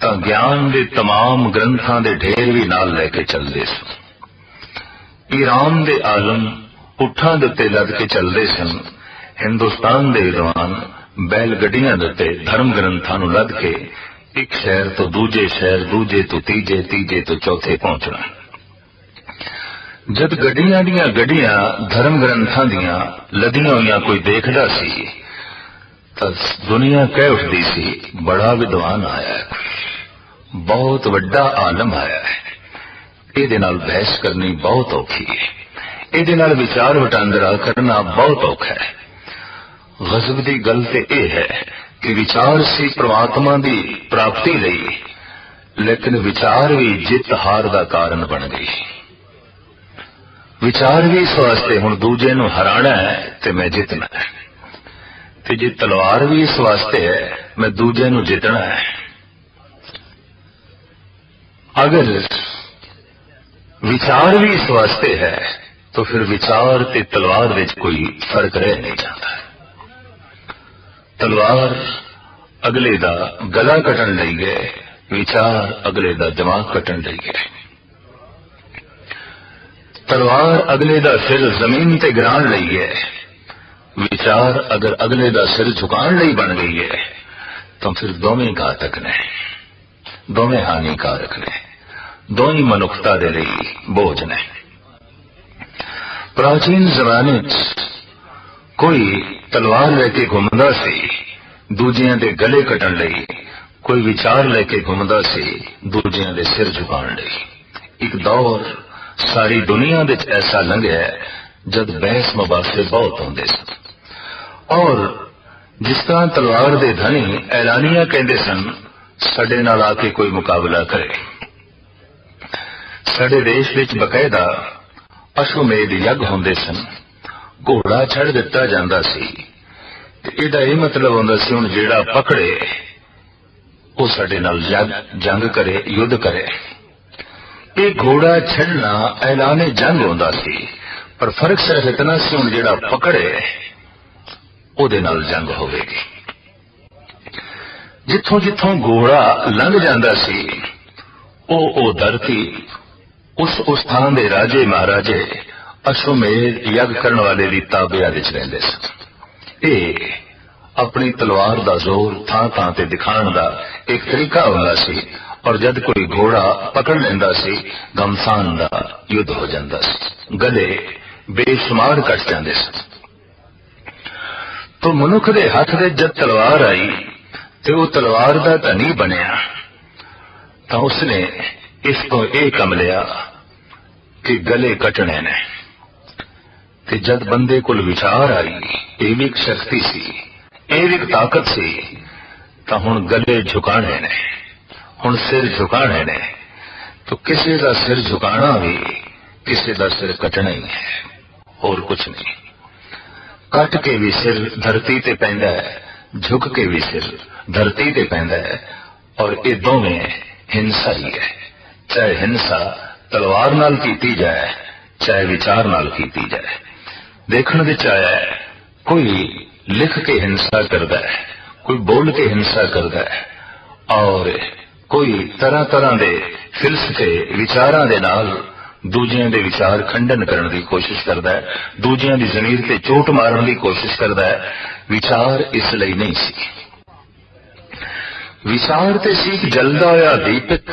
तां ज्ञान दे तमाम ग्रंथां दे ढेर भी नाल लैके चलदे सन। ईरान दे आलम उठां दे उत्ते लद के चलदे सन। हिंदुस्तान दे विद्वान बैल गड्डियां दे उत्ते धर्म ग्रंथां नूं लद के एक शहर तो दूजे शहर, दूजे तो तीजे, तीजे तो चौथे पहुंचना। जद गड्डियां दियां गड्डियां धर्म ग्रंथां दियां लदियां होईयां कोई देखदा सी तां दुनिया कह उठदी सी बड़ा विद्वान आया है, बहुत वड्डा आलम आया है, ਇਹਦੇ ਨਾਲ बहस करनी बहुत औखी है, ਇਹਦੇ ਨਾਲ विचार वटांदरा करना बहुत औखा है। गजब की गल तो यह है कि विचार सी परमात्मा की प्राप्ति लई, लेकिन विचार भी जित हार का कारण बन गई। विचार भी इस वास्ते हुण दूजे नूं हराना है ते मैं जितना है, ते जे तलवार भी इस वास्ते है मैं दूजे नूं जितना है। अगर विचार भी इस वास्ते है तो फिर विचार ते तलवार विच कोई फर्क रह नहीं जाता। तलवार अगले दा गला कटन लई गए, विचार अगले दा दिमाग कटन लई गए। तलवार अगले दा सिर जमीन ते गिराण लई गए, विचार अगर अगले दा सिर झुकाण लई बन गई है तो फिर दोवें घातक ने, दोवें हानिकारक ने, दोई मनुखता दे लई बोझ ने। प्राचीन जमाने कोई तलवार लेके घूमदा सी दूजियां दे गले कटण लई, कोई विचार लेके घूमदा सी दूजियां दे सिर झुकाण लई। एक दौर सारी दुनिया दे ऐसा लंघिया जद बहस मुबासे बहुत होंदे सन, और जिस तरह तलवार दे धनी ऐलानिया कहंदे सन साडे नाल आके कोई मुकाबला करे। साडे देश विच बकायदा अश्वमेध यज्ञ होंदे सन, घोड़ा छड़ दिता जांदा सी ते इहदा यह मतलब होंदा सी हुण जेड़ा पकड़े वो साडे नाल जंग करे, युद्ध करे। ये घोड़ा छड़ना ऐलाने जंग होंदा सी, पर फर्क सिर्फ इतना सी हुण जेड़ा पकड़े ओदे नाल जंग होवेगी। जिथों जिथों घोड़ा लंघ जांदा सी ओ धरती उस स्थान दे राजे महाराजे अश्वमेध यज्ञ करने वाले दी ताबिया विच रहिंदे सन। ये अपनी तलवार दा जोर थां थां ते दिखाण दा एक तरीका हुंदा सी, और जद कोई घोड़ा पकड़ लेंदा सी घमसान दा युद्ध हो जांदा सी, गले बेशुमार कट जांदे सन। तो मनुख दे हथ दे जद तलवार आई ते वो तलवार दा धनी बनिया तां उसने इसको यह कम लिया कि गले कटने ने। ते जद बंदे कोल विचार आई, यह भी एक शक्ति सी, यह भी एक ताकत सी, तां हुण गले झुकाने ने, हुण सिर झुकाने ने। तो किसी का सिर झुकाना भी किसी का सिर कटना ही है, और कुछ नहीं। कट के भी सिर धरती ते पैंदा है, झुक के भी सिर धरती ते पैंदा है, और ये दोवें हिंसा ही है। चाहे हिंसा तलवार नाल कीती जाए, चाहे विचार नाल कीती जाए। देखण विच आया कोई लिख के हिंसा करदा है, कोई बोल के हिंसा करदा है, और कोई तरह तरह दे फिलसफे विचारां दे नाल ਦੂਜਿਆਂ ਦੇ ਵਿਚਾਰ ਖੰਡਨ ਕਰਨ ਦੀ ਕੋਸ਼ਿਸ਼ ਕਰਦਾ ਹੈ, ਦੂਜਿਆਂ ਦੀ ਜ਼ਮੀਰ ਤੇ ਚੋਟ ਮਾਰਨ ਦੀ ਕੋਸ਼ਿਸ਼ ਕਰਦਾ ਹੈ। ਵਿਚਾਰ ਇਸ ਲਈ ਨਹੀਂ ਸੀ। ਵਿਚਾਰ ਤੇ ਸੀ ਇੱਕ ਜਲਦਾ ਹੋਇਆ ਦੀਪਕ,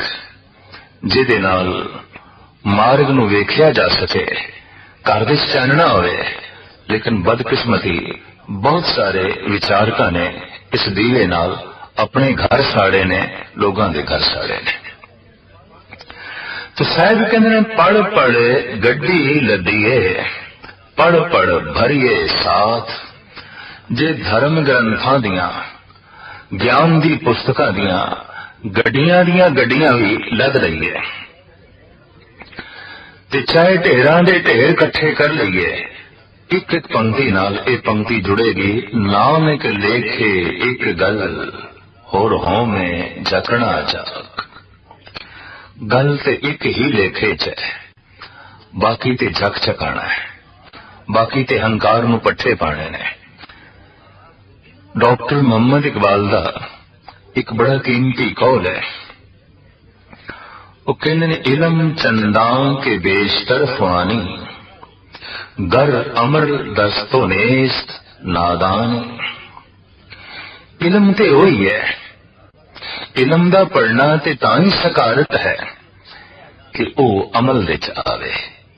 ਜਿਹਦੇ ਨਾਲ ਮਾਰਗ ਨੂੰ ਵੇਖਿਆ ਜਾ ਸਕੇ, ਘਰ ਵਿੱਚ ਚਾਨਣਾ ਹੋਵੇ। ਲੇਕਿਨ ਬਦਕਿਸਮਤੀ ਬਹੁਤ ਸਾਰੇ ਵਿਚਾਰਕਾਂ ਨੇ ਇਸ ਦੀਵੇ ਨਾਲ ਆਪਣੇ ਘਰ ਸਾੜੇ ਨੇ, ਲੋਕਾਂ ਦੇ ਘਰ ਸਾੜੇ ਨੇ। तो साहब कहते पढ़ पढ़ गड्डी लदीए, पढ़ पढ़ भरिए साथ। जे धर्म ग्रंथां दियां, ज्ञान दी पुस्तकां दियां गड्डियां भी लद लईए, ते चाहे ढेरां दे ढेर इकट्ठे कर लईए, एक एक पंक्ति नाल ये पंक्ति जुड़ेगी। नाम एक लेखे एक गल, होर हों में जकना जाग। गल ते एक ही लेखे च है, बाकी ते झक झकाना है, बाकी ते हंकार नूं पट्ठे पाने ने। डॉक्टर मोहम्मद इकबाल दा एक बड़ा कीमती कौल है। वो कहते ने इलम चंदां के बेशतर फानी, गर अमर दस्तो नेस्त नादान। इलम ते वही है, इलम दा पढ़ना ते तां ही सकारत है कि वो अमल दे च आवे।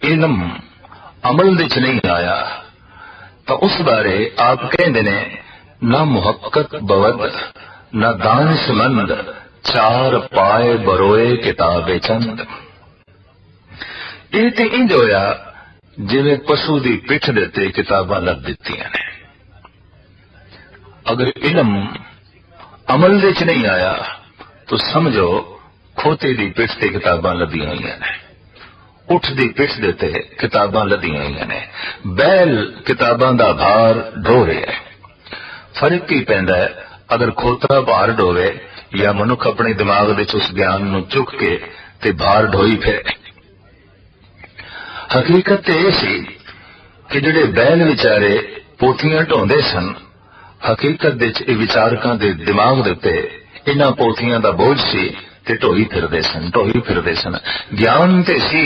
इलम अमल दे च नहीं आया तो उस बारे आप कहते ने ना मुहक्कक बवद ना दानिशमंद, चार पाए बरोए किताबे चंद। ये ते इंज होया जिवें पशु दी पिठ दे ते किताबां लद दित्तियां ने। अगर इलम अमल दे च नहीं आया तो समझो खोते दी पिठ ते किताबां लदियां होईयां ने, उठ दी पिठ दे ते किताबां लदियां होईयां ने। बैल किताबां दा भार ढो रहा है। फर्क की पैंदा है अगर खोता भार ढोवे या मनुख अपने दिमाग दे उस ज्ञान नूं चुक के ते भार ढोई फिरे। हकीकत ते यह सी कि जिहड़े बैल विचारे पोथियां ढोंदे सन, हकीकत दे च विचारकां दे दिमाग दे उत्ते इन्हां पोथियां दा बोझ सी ते ढोई फिरदे सन। ज्ञान ते सी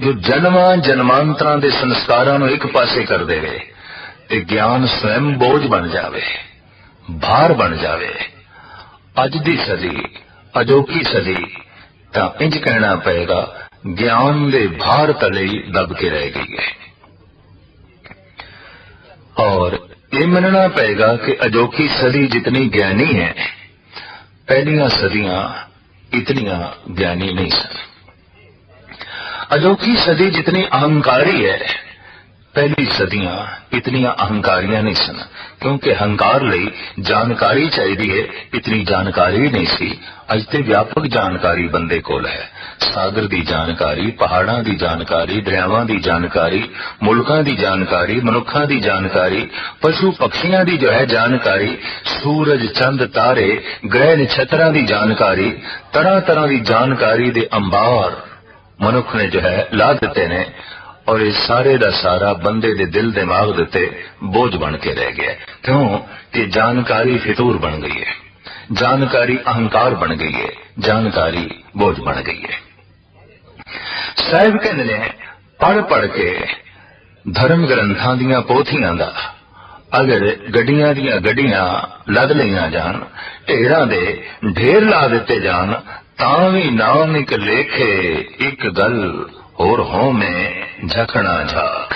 जो जन्मां जन्मांतरां दे संस्कारां नूं एक पासे कर देवे ते ज्ञान स्वयं बोझ बन जावे, भार बन जावे। अज दी सदी अजोकी सदी तां इंज कहना पएगा ज्ञान दे भार तले ही दब के रह गई है। और ये मनना पएगा कि अजोकी सदी जितनी ज्ञानी है, पहलियां सदियां इतनियां ज्ञानी नहीं सन। अजोकी सदी जितनी अहंकारी है, पहली सदियां इतनियां अहंकारियां नहीं सन। क्योंकि अहंकार लई जानकारी चाहिए, इतनी जानकारी नहीं सी। अज ते व्यापक जानकारी बंदे कोल है। सागर दी जानकारी, पहाड़ां दी जानकारी, दरियावां दी जानकारी, मुल्कां दी जानकारी, मनुखां दी जानकारी, पशु पक्षियां दी जो है जानकारी, सूरज चंद तारे ग्रह नक्षत्रां दी जानकारी, तरह तरह की जानकारी दे अंबार मनुख ने जो है ला दिते ने। और ये सारे दा सारा बंदे दे दिल दिमाग दे बोझ बन के रह गया। क्यों कि जानकारी फितूर बन गई है, जानकारी अहंकार बन गई है, जानकारी बोझ बन गई है। साहिब कहते ने पढ़ पढ़ के धर्म ग्रंथां दियां पोथियां दा अगर गड्डियां दियां गड्डियां लद लईयां जान, ढेरां दे ढेर ला दिते जान, तां भी नाम एक लेखे एक गल, और हों में झकना झाक।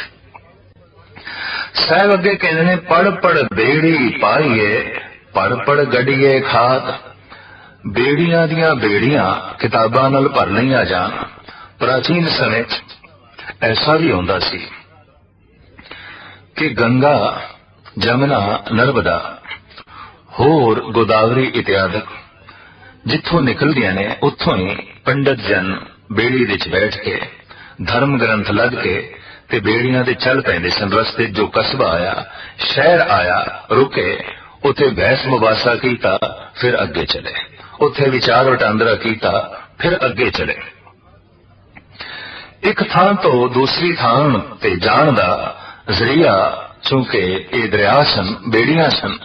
साहब अगे कहते ने पढ़ पढ़ बेड़ी पाईए, पढ़ पढ़ गड्डिए खाद। बेड़ियां दियां बेड़ियां किताबां नाल भर लईयां जान। प्राचीन समय ऐसा भी होंदा सी कि गंगा, जमुना, नर्मदा होर गोदावरी इत्यादि जिथों निकलदियां ने, उत्थों ही पंडित जन बेड़ी विच बैठ के धर्म ग्रंथ लद के ते बेड़ियां दे चल पैंदे सन। रस्ते जो कस्बा आया, शहर आया, रुके, उथे बहस मुबासा कीता, फिर अगे चले। उथे विचार वटांदरा कीता, फिर अगे चले। एक थां तो दूसरी थां ते जाण दा जरिया चूंकि ये दरिया सन, बेड़ियां सन,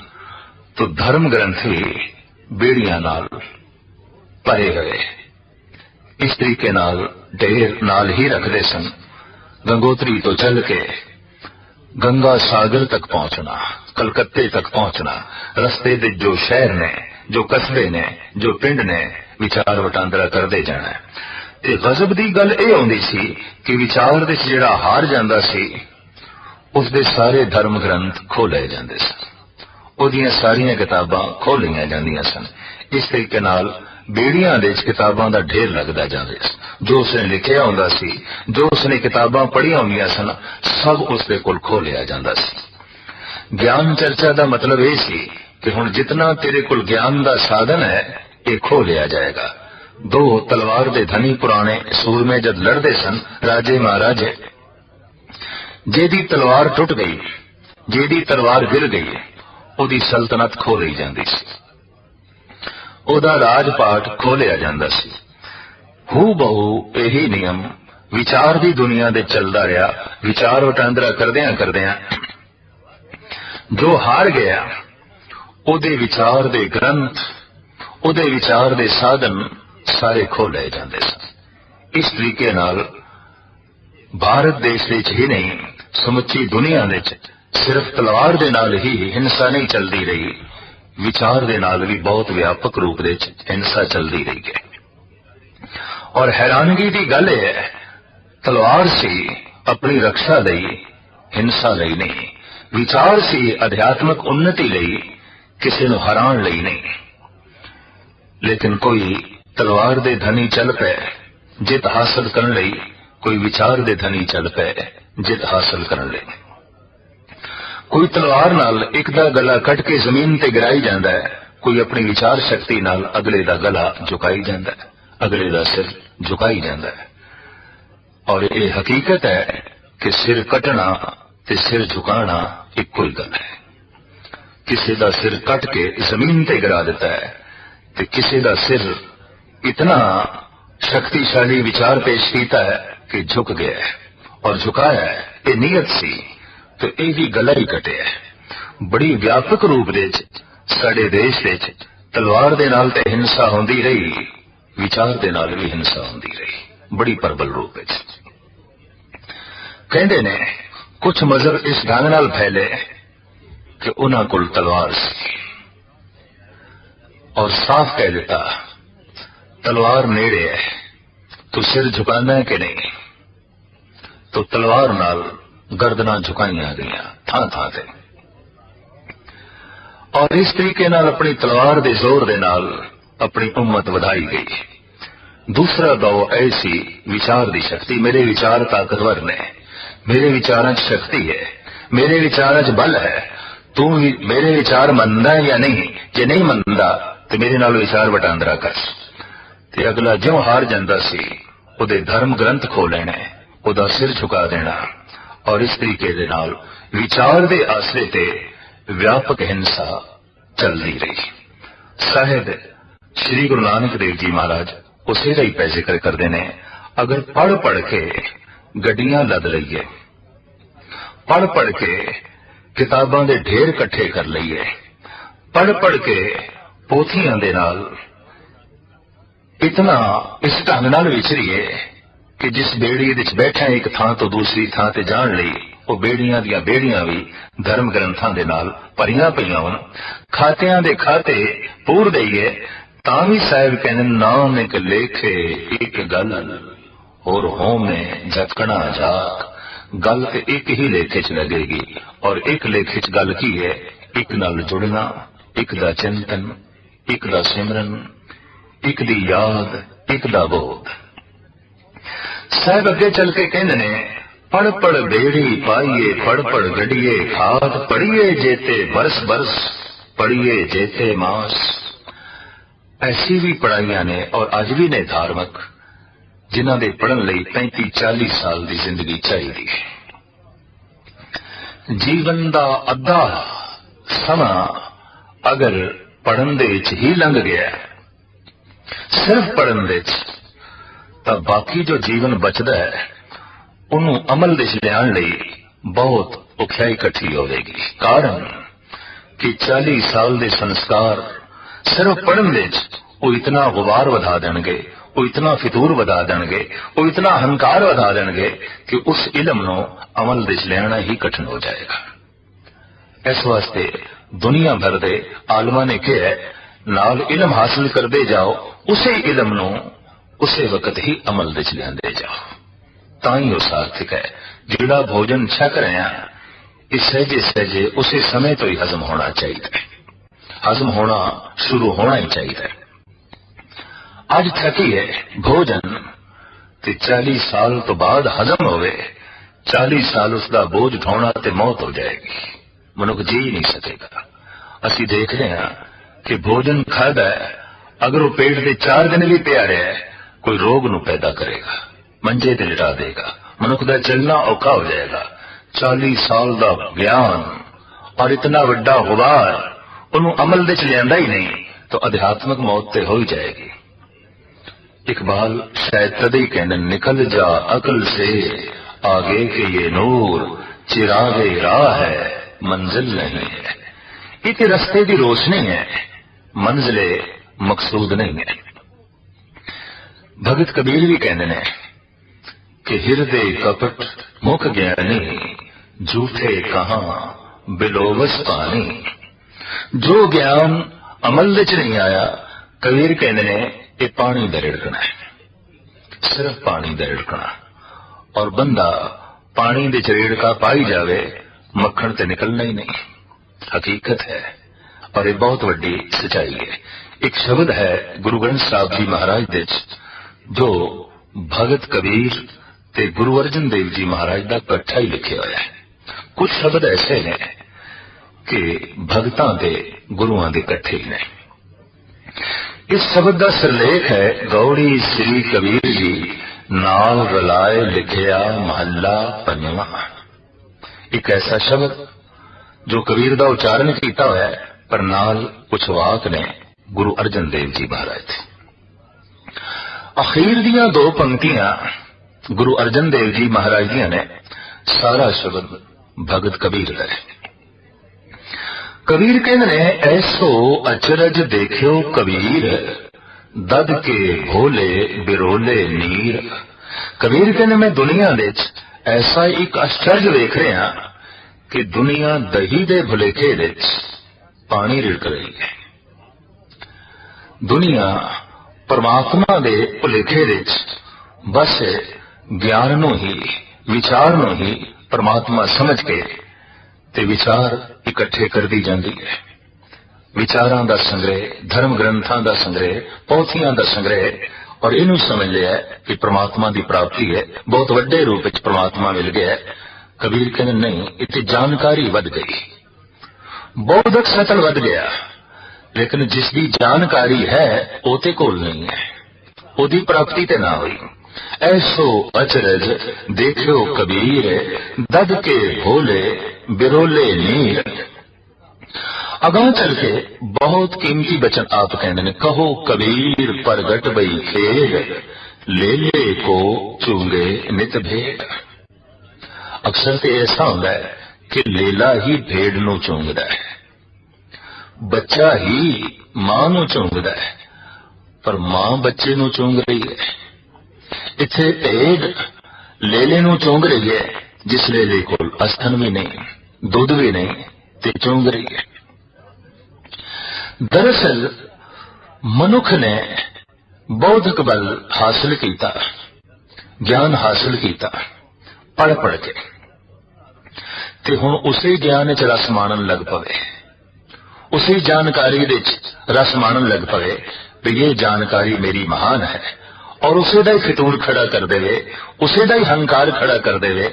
तो धर्म ग्रंथ भी बेड़ियां नाल भरे हुए। इस तरीके नाल ढेर नाल ही रखते सन। गंगोत्री तो चल के गंगा सागर तक पहुंचना, कलकत्ते तक पहुंचना, रस्ते दे जो शहर ने, जो कस्बे ने, जो पिंड ने, विचार वटांदरा करते जाना। ते गजब दी गल यह आउंदी सी कि विचार दे जिहड़ा हार जांदा सी उसदे सारे धर्म ग्रंथ खोले जांदे सन, उहदियां सारियां किताबां खोलियां जांदियां सन। इस तरीके नाल बेड़ियां दे किताबां दा ढेर लगदा जांदा सी। जो उसने लिखिया हुंदा सी, जो उसने किताबां पढ़िया हुंदियां सन, सब उसदे कोल खोलिया जांदा सी। ज्ञान चर्चा दा मतलब यह सी कि हुण जितना तेरे कोल ज्ञान दा साधन है ये खो लिया जाएगा। दो तलवार दे धनी पुराने सूरमे जद लड़ते सन, राजे महाराजे, जेदी तलवार टुट गई, जेदी तलवार गिर गई, ओदी सल्तनत खो ली जाती सी, ओदा राजपाट खो लिया जाता सी। हू बहु यही नियम विचार दी दुनिया दे चलदा रहा। विचार वटांदरा करदियां करदियां जो हार गया ओदे विचार दे ग्रंथ, ओदे विचार दे साधन सारे खो लए जाते सन। इस तरीके नाल भारत देश विच ही नहीं, समुची दुनिया विच सिर्फ तलवार दे नाल ही हिंसा नहीं चलती रही, विचार दे नाल भी बहुत व्यापक रूप दे हिंसा चलती रही है। और हैरानगी की गल है, तलवार सी अपनी रक्षा लई, हिंसा लई नहीं। विचार सी अध्यात्मक उन्नति लई, किसी नूं हराण लई नहीं। लेकिन कोई तलवार दे धनी चल पे जित हासिल करने लई, कोई विचार दे धनी चल पे जित हासिल करने लई। कोई तलवार नाल एक दा गला कट के जमीन ते गिराई जांदा है, कोई अपनी विचार शक्ति नाल अगले दा गला झुकाई जांदा है, अगले दा सिर झुकाई जांदा है। और ये हकीकत है कि सिर कटना ते सिर झुकाना इक्को ही गल है। किसी दा सिर कट के जमीन ते गिरा देता है, ते किसी दा सिर इतना शक्तिशाली विचार पेश कीता है कि झुक गया है, और झुकाया है ये नीयत सी तो यह भी गला ही कटे है। बड़ी व्यापक रूप दे साडे देश दे तलवार दे नाल ते हिंसा होंदी रही, विचार दे नाल भी हिंसा होंदी रही, बड़ी प्रबल रूप विच। कहंदे ने कुछ मजहब इस ढंग नाल फैले कि उन्हां कोल तलवार सी, और साफ कह दिता तलवार नेड़े है, तू सिर झुकाना है कि नहीं। तो तलवार नाल गर्दना झुकाइया गईयां थां थां ते, और इस तरीके नाल अपनी तलवार दे जोर दे नाल अपनी उम्मत वधाई गई। दूसरा दौर ऐसी विचार दी शक्ति, मेरे विचार ताकतवर ने, मेरे विचारां च शक्ति है, मेरे विचारां च बल है, तू मेरे विचार मनदा है या नहीं, जे नहीं मनदा तो मेरे नाल विचार वटांदरा कर। ते अगला ज्यों हार जांदा सी उहदे धर्म ग्रंथ खो लेने, उहदा सिर झुका देना, और इस तरीके दे नाल विचार दे आसरे ते व्यापक हिंसा चलती रही। साहिब श्री गुरु नानक देव जी महाराज उसे का ही पै जिक्र करते हैं, अगर पढ़ पढ़ के गड्डियां लद लईए, पढ़ पढ़ के किताबां दे ढेर इकट्ठे कर लईए, पढ़ पढ़ के पोथियां दे नाल इतना इस ढंग नाल विचरीए कि जिस बेड़ी विच बैठा एक थां तो दूसरी थां ते जाण लई वो बेड़ियां दियां बेड़ियां भी धर्म ग्रंथां दे नाल भरियां पईयां होण, खातियां दे खाते पूर दईए तां भी साहिब कहंदे नाम एक लेखे एक गल और होमे झकना जाक। गल ते एक ही लेखे च लगेगी, और एक लेखे च गल की है, एक नाल जुड़ना, एक दा चिंतन, एक दा सिमरन, एक दी याद, एक दा बोध। साहिब अगे चल के कहंदे ने पढ़ पढ़ बेड़ी पाइए, पढ़ पढ़ गढ़िए खाद, पढ़िए जेते बरस बरस, पढ़िए जेते मास। ऐसी भी पढ़ाइयां ने और अज भी ने धार्मिक, जिन्हां दे पढ़न लई 35-40 साल की जिंदगी चाहिए। जीवन दा अद्धा समा अगर पढ़न दे विच ही लंघ गया, सिर्फ पढ़न दे विच, तां बाकी जो जीवन बचदा है उन्होंने अमल दे लियाण लई बहुत औखियाई इकट्ठी होवेगी। कारण कि 40 साल दे संस्कार सिर्फ पढ़न दे वो इतना गुबार वधा देणगे, ਉਹ ਇਤਨਾ ਫਿਤੂਰ ਵਧਾ ਦੇਣਗੇ, ਉਹ ਇਤਨਾ ਹੰਕਾਰ ਵਧਾ ਦੇਣਗੇ ਕਿ ਉਸ ਇਲਮ ਨੂੰ ਅਮਲ ਦੇ ਵਿੱਚ ਲਿਆਣਾ ਹੀ ਕਠਿਨ ਹੋ ਜਾਏਗਾ। ਇਸ ਵਾਸਤੇ ਦੁਨੀਆ ਭਰ ਦੇ ਆਲਮਾਂ ਨੇ ਕਿਹਾ ਨਾਲ ਇਲਮ ਹਾਸਲ ਕਰਦੇ ਜਾਓ, ਉਸੇ ਇਲਮ ਨੂੰ ਉਸੇ ਵਕਤ ਹੀ ਅਮਲ ਦੇ ਵਿੱਚ ਲਿਆਂਦੇ ਜਾਓ, ਤਾਂ ਹੀ ਉਹ ਸਾਰਥਕ ਹੈ। ਜਿਹੜਾ ਭੋਜਨ ਛਕ ਰਹੇ ਹਾਂ ਇਹ ਸਹਿਜੇ ਸਹਿਜੇ ਉਸੇ ਸਮੇਂ ਤੋਂ ਹੀ ਹਜ਼ਮ ਹੋਣਾ ਚਾਹੀਦਾ ਹੈ, ਹਜ਼ਮ ਹੋਣਾ ਸ਼ੁਰੂ ਹੋਣਾ ਹੀ ਚਾਹੀਦਾ ਹੈ। ਅੱਜ ਥਕੀ ਹੈ ਭੋਜਨ ਤੇ 40 ਸਾਲ ਤੋਂ ਬਾਅਦ ਹਜ਼ਮ ਹੋਵੇ, 40 ਸਾਲ ਉਸ ਦਾ ਬੋਝ ਉਠਾਉਣਾ ਤੇ ਮੌਤ ਹੋ ਜਾਏਗੀ, ਮਨੁੱਖ ਜੀ ਨਹੀਂ ਸਕੇਗਾ। ਅਸੀਂ ਦੇਖਦੇ ਹਾਂ ਕਿ ਭੋਜਨ ਖਾਦਾ ਅਗਰ ਉਹ ਪੇਟ ਦੇ 4 ਦਿਨ ਵੀ ਪਿਆ ਰਿਹਾ ਕੋਈ ਰੋਗ ਨੂੰ ਪੈਦਾ ਕਰੇਗਾ, ਮੰਜੇ ਤੇ ਲਿਟਾ ਦੇਗਾ, ਮਨੁੱਖ ਦਾ ਚੱਲਣਾ ਔਖਾ ਹੋ ਜਾਏਗਾ। 40 ਸਾਲ ਦਾ ਗਿਆਨ ਔਰ ਇਤਨਾ ਵੱਡਾ ਗੁਬਾਰ ਉਹਨੂੰ ਅਮਲ ਵਿੱਚ ਲਿਆਂਦਾ ਹੀ ਨਹੀਂ ਤਾਂ ਅਧਿਆਤਮਕ ਮੌਤ ਤੇ ਹੋ ਹੀ ਜਾਏਗੀ। इकबाल शायद तद ही कहने निकल जा अकल से आगे के ये नूर चिरागे राह है मंजिल नहीं है। एक रस्ते की रोशनी है, मंजिले मकसूद नहीं है। भगत कबीर भी कहते हैं कि हिरदे कपट मुख ज्ञानी झूठे कहां बिलोवस पानी। जो ज्ञान अमल विच नहीं आया कबीर कहते हैं ये पानी दा रिड़कना है, सिर्फ पानी दा रिड़कना। और बंदा पानी दे रिड़का पाई जावे मक्खन ते निकलना ही नहीं, हकीकत है और ये बहुत वड्डी सच्चाई है। एक शब्द है गुरु ग्रंथ साहब जी महाराज दे जो भगत कबीर ते गुरु अर्जन देव जी महाराज दा इकट्ठा ही लिखे हुआ है। कुछ शब्द ऐसे ने कि भगतां दे गुरुआं दे इकट्ठे ही ने। इस शब्द का सिरलेख है गौड़ी श्री कबीर जी नाल रलाए लिखिया महला पंजवा। एक ऐसा शब्द जो कबीर का उच्चारण किया हुआ है पर नाल कुछ वाक ने गुरु अर्जन देव जी महाराज थे। अखीर दियां 2 पंक्तियां गुरु अर्जन देव जी महाराज दियां ने, सारा शब्द भगत कबीर का है। कबीर कहते हैं ऐसो अचरज देखियो कबीर दद के भोले बिरोले नीर। कबीर कहते मैं दुनिया विच ऐसा एक आश्चर्य देख रहा कि दुनिया दही दे भुलेखे विच पानी रिड़क रही है। दुनिया परमात्मा दे भुलेखे विच बस ज्ञान नूं ही विचार नूं ही परमात्मा समझ के ते विचार इकट्ठे कर दी जाती है। विचारां दा संग्रह, धर्म ग्रंथां दा संग्रह, पोथियां दा संग्रह और इनू समझ लिया कि परमात्मा की प्राप्ति है, बहुत वड्डे रूप में परमात्मा मिल गया है। कबीर कहते नहीं, इतनी जानकारी वध गई, बौद्धक सतल वध गया, लेकिन जिसकी जानकारी है ओते कोल नहीं है, ओदी प्राप्ति ते ना हुई। ऐसो अचरज देखियो कबीर दद के भोले बिरोले नीर। अगां चल के बहुत कीमती वचन आप कहते हैं, कहो कबीर परगट बई खेड ले ले को चूंगे नित भेड़। अक्सर तो ऐसा होता है कि लेला ही भेड़ नूं चूंगदा है, बच्चा ही मां नूं चूंगदा है, पर मां बच्चे नूं चूंग रही है। इत्थे भेड़ लेले नूं चूंग रही है, जिस लेले कोल अस्थन भी नहीं, दुध भी नहीं, ते चूंग रही है। दरअसल मनुख ने बौद्धिक बल हासिल किया, ज्ञान हासिल किया पढ़ पढ़ के, ते हुण उसे ज्ञान च रस माणन लग पवे, उसी जानकारी दे रस माणन लग पवे भी ये जानकारी मेरी महान है, और उसे दा ही फितूर खड़ा कर देवे, उसे दा ही हंकार खड़ा कर देवे,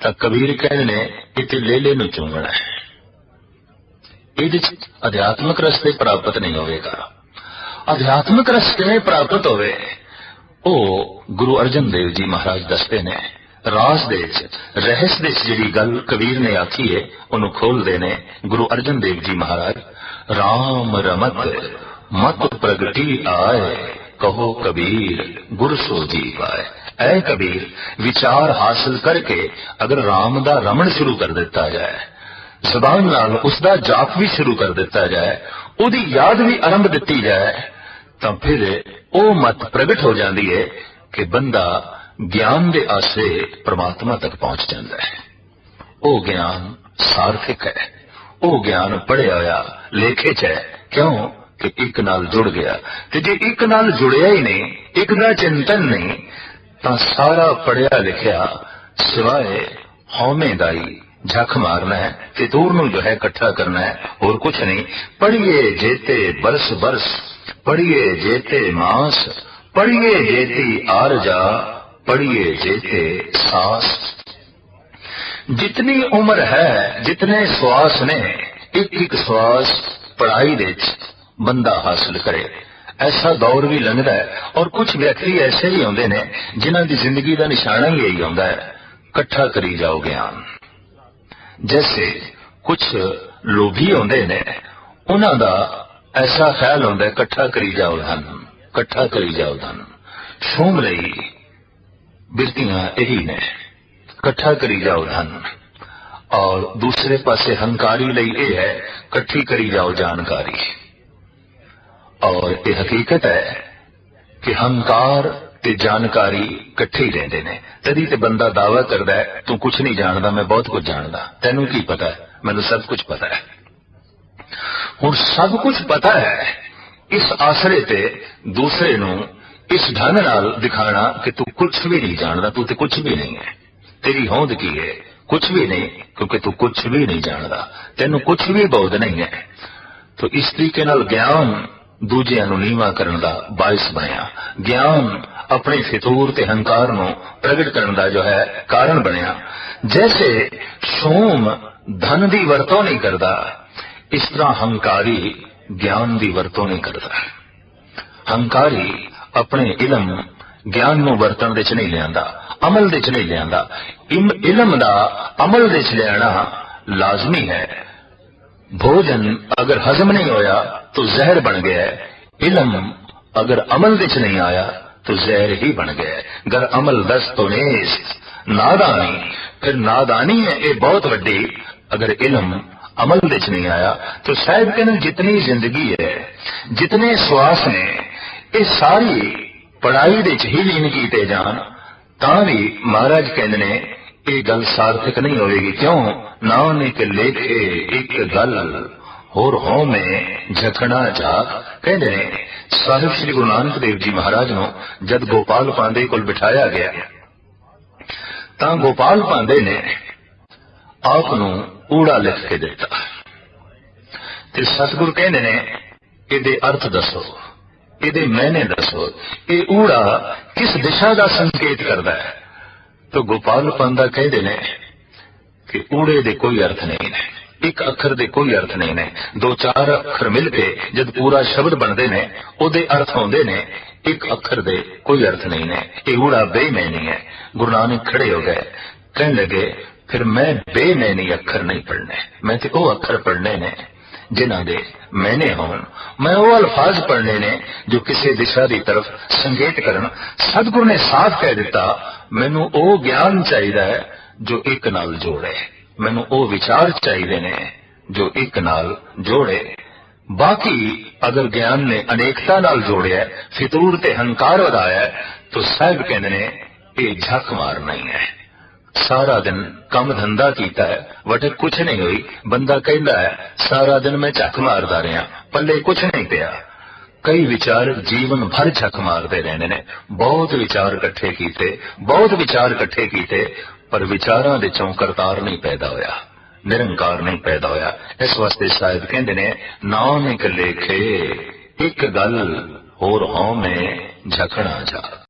तो कबीर कहने इते लेले नूं चूंगना है। ये अध्यात्मक रस्ते प्राप्त नहीं होगा। अध्यात्मक रस किवें प्राप्त होवे ओ गुरु अर्जन देव जी महाराज दसते ने। रास दे रहस्य दे जिहड़ी गल कबीर ने आखी है उन्होंने खोल देने गुरु अर्जन देव जी महाराज। राम रमत मत प्रगटी आए कहो कबीर गुर सो जी पाए। ऐ कबीर विचार हासिल करके अगर राम दा रमण शुरू कर दिता जाए, जबान नाल उसका जाप भी शुरू कर दिता जाए, उदी याद भी आरंभ दिती जाए, ਤਾਂ ਫਿਰ ਉਹ ਮਤ ਪ੍ਰਗਟ ਹੋ ਜਾਂਦੀ ਹੈ ਕਿ ਬੰਦਾ ਗਿਆਨ ਦੇ ਆਸਰੇ ਪ੍ਰਮਾਤਮਾ ਤੱਕ ਪਹੁੰਚ ਜਾਂਦਾ ਹੈ। ਉਹ ਗਿਆਨ ਸਾਰਥਿਕ ਹੈ, ਉਹ ਗਿਆਨ ਪੜ੍ਹਿਆ ਹੋਇਆ ਲੇਖੇ 'ਚ ਹੈ। ਕਿਉਂ ਕਿ ਇੱਕ ਨਾਲ ਜੁੜ ਗਿਆ। ਤੇ ਜੇ ਇੱਕ ਨਾਲ ਜੁੜਿਆ ਹੀ ਨਹੀਂ, ਇੱਕ ਦਾ ਚਿੰਤਨ ਨਹੀਂ, ਤਾਂ ਸਾਰਾ ਪੜ੍ਹਿਆ ਲਿਖਿਆ ਸਿਵਾਏ ਹਉਮੈ ਦਾ ਹੀ झक मारना है, फितूर नूं जो है इकट्ठा करना है, और कुछ नहीं। पढ़िए जेते बरस बरस, पढ़िए जेते मास, पढ़िए जेती आरजा, पढ़िए जेते सास। जितनी उम्र है, जितने श्वास ने, एक एक श्वास पढ़ाई दे बंदा हासिल करे। ऐसा दौर भी लंघदा है, और कुछ व्यक्ति ऐसे ही होंदे ने जिन्हां दी जिंदगी दा निशाना ही यही होंदा है, इकट्ठा करी जाओ ज्ञान। जैसे कुछ लोभी होंदे ने, उन्हां दा ऐसा ख्याल होंदा है इकट्ठा करी जाओ धन, इकट्ठा करी जाओ धन। शोम लई बिरतियां यही ने, इकट्ठा करी जाओ धन। और दूसरे पासे हंकारी लई ये है, इकट्ठी करी जाओ जानकारी। और ये हकीकत है कि हंकार ते जानकारी इकट्ठे ही रहते ने। तदी ते बंदा दावा करदा है तू कुछ नहीं जानदा, मैं बहुत कुछ जानदा। तैनू की पता है? मैनू सब कुछ पता है। हुण सब कुछ पता है, इस आसरे ते दूसरे नू इस ढंग नाल दिखाना कि तू कुछ भी नहीं जानदा, तू ते कुछ भी नहीं है। तेरी होंद की है? कुछ भी नहीं, क्योंकि तू कुछ भी नहीं जानदा, तैनू कुछ भी बोध नहीं है। तो इस तरीके नाल ज्ञान दूजिਆਂ ਨੂੰ ਨੀਵਾਂ ਕਰਨ ਦਾ ਬਾਇਸ ਬਣਿਆ। ਗਿਆਨ अपने फितूर ते हंकार नूं प्रगट करन दा जो है कारण बनया। जैसे शोम धन दी वरतों नहीं करदा, इस तरह हंकारी ज्ञान दी वरतों नहीं करदा। हंकारी अपने इलम ज्ञान नूं वरतन दे च नहीं लियांदा, अमल दे च नहीं लियांदा। इलम दा अमल दे च लियाना लाजमी है। भोजन अगर हजम नहीं होया तो जहर बन गया है। इलम अगर अमल दे च नहीं आया तो जहर ही बन गया है। अगर अमल दस तो नेस नादानी, फिर नादानी है ये बहुत वड्डी। अगर इलम अमल दे च नहीं आया तो शायद कहने जितनी जिंदगी है, जितने श्वास ने, ये सारी पढ़ाई दे च ही लीन कीते जान, तां भी महाराज कहंदे ने ये गल सार्थक नहीं होगी। क्यों? नानक लेखे एक गल होर हो में झकना जाग। कहते ने साहिब श्री गुरु नानक देव जी महाराज नूं जद गोपाल पांडे कोल बिठाया गया, तां गोपाल पांडे ने आप नूं ऊड़ा लिख के दिता। ते सतगुरु कहंदे ने इहदे अर्थ दसो, इहदे मैने दसो, ये ऊड़ा किस दिशा का संकेत करदा है? तो गोपाल पांडा कहते ने कि ऊड़े दे कोई अर्थ नहीं ने, एक अखर दे कोई अर्थ नहीं ने। दो चार अखर मिल के जब पूरा शब्द बनते ने उहदे अर्थ होंदे ने, एक अखर दे कोई अर्थ नहीं ने। ये ऊड़ा बेमैनी है। गुरु नानक खड़े हो गए, कहने लगे फिर मैं बेमैनी अखर नहीं पढ़ने, मैं तो वो अखर पढ़ने ने जिन्हां दे मैंने होन। मैं वो अल्फाज पढ़ने ने जो किसी दिशा की तरफ संकेत करन। सतगुरु ने साफ कह दिता, मैनू वो ज्ञान चाहिए है जो एक नाल जोड़े, मैनू वो विचार चाहिए ने जो एक नाल जोड़े। बाकी अगर ज्ञान ने अनेकता नाल जोड़िया, फितूर ते हंकार वधाया, तो साहिब कहंदे ने ये झक मारना ही है। सारा दिन काम धंधा कीता है, वटक कुछ नहीं हुई। बंदा कहता है सारा दिन मैं झक मारदा रहा, पल्ले कुछ नहीं पिया। कई विचार जीवन भर झक मारते रहने ने। बहुत विचार इकट्ठे कीते, बहुत विचार इकट्ठे कीते, पर विचारां दे चों करतार नहीं पैदा होया, निरंकार नहीं पैदा होया। इस वास्ते साहिब कहंदे ने नानक लेखे एक गल होर हों में झकना जा।